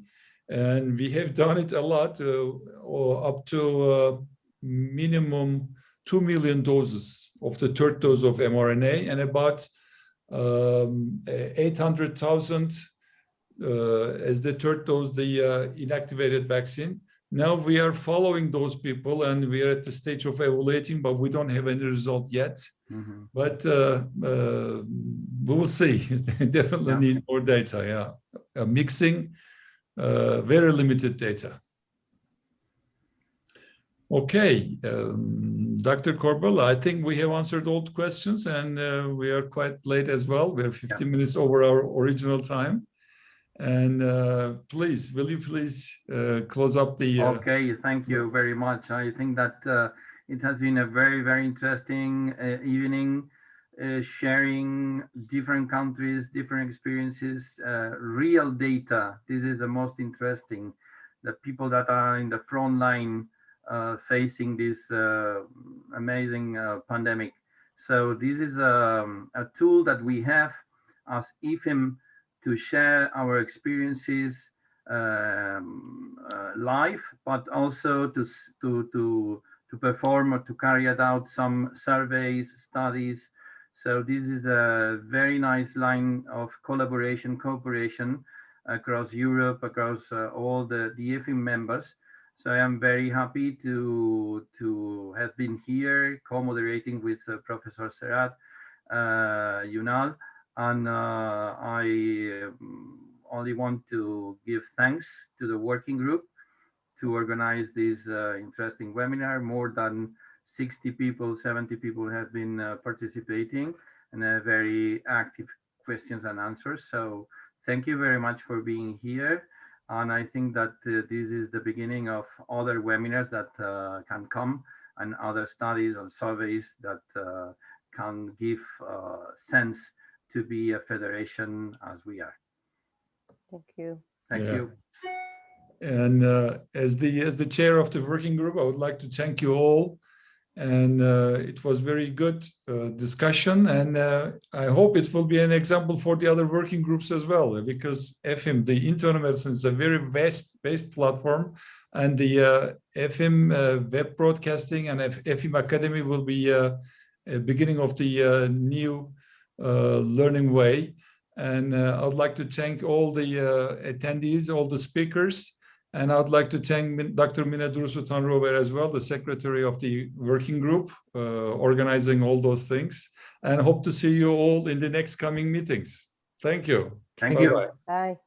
and we have done it a lot, up to minimum 2 million doses of the third dose of mRNA, and about 800,000 as the third dose, the inactivated vaccine. Now we are following those people, and we are at the stage of evaluating, but we don't have any result yet. Mm-hmm. But we will see. Definitely need more data. Yeah, mixing, very limited data. Okay, Dr. Korbel, I think we have answered all the questions, and we are quite late as well. We are 15 minutes over our original time. And please, will you please close up the... Okay, thank you very much. I think that it has been a very, very interesting evening, sharing different countries, different experiences, real data. This is the most interesting. The people that are in the front line facing this amazing pandemic. So this is a tool that we have as EFIM to share our experiences live, but also to perform or to carry out some surveys, studies. So this is a very nice line of collaboration, cooperation across Europe, across all the EFIM members. So I am very happy to have been here co-moderating with Professor Serhat Ünal. And I only want to give thanks to the working group to organize this interesting webinar. More than 60 people, 70 people have been participating, and very active questions and answers. So thank you very much for being here. And I think that this is the beginning of other webinars that can come, and other studies and surveys that can give sense to be a federation as we are. Thank you. Thank you. And as the chair of the working group, I would like to thank you all. And it was very good discussion, and I hope it will be an example for the other working groups as well, because EFIM, the internal medicine, is a very vast platform, and the EFIM web broadcasting and EFIM Academy will be a beginning of the new learning way. And I would like to thank all the attendees, all the speakers, and I would like to thank Dr. Mine Dursu Tanrover as well, the secretary of the working group, organizing all those things, and hope to see you all in the next coming meetings. Thank you. Thank you. Bye.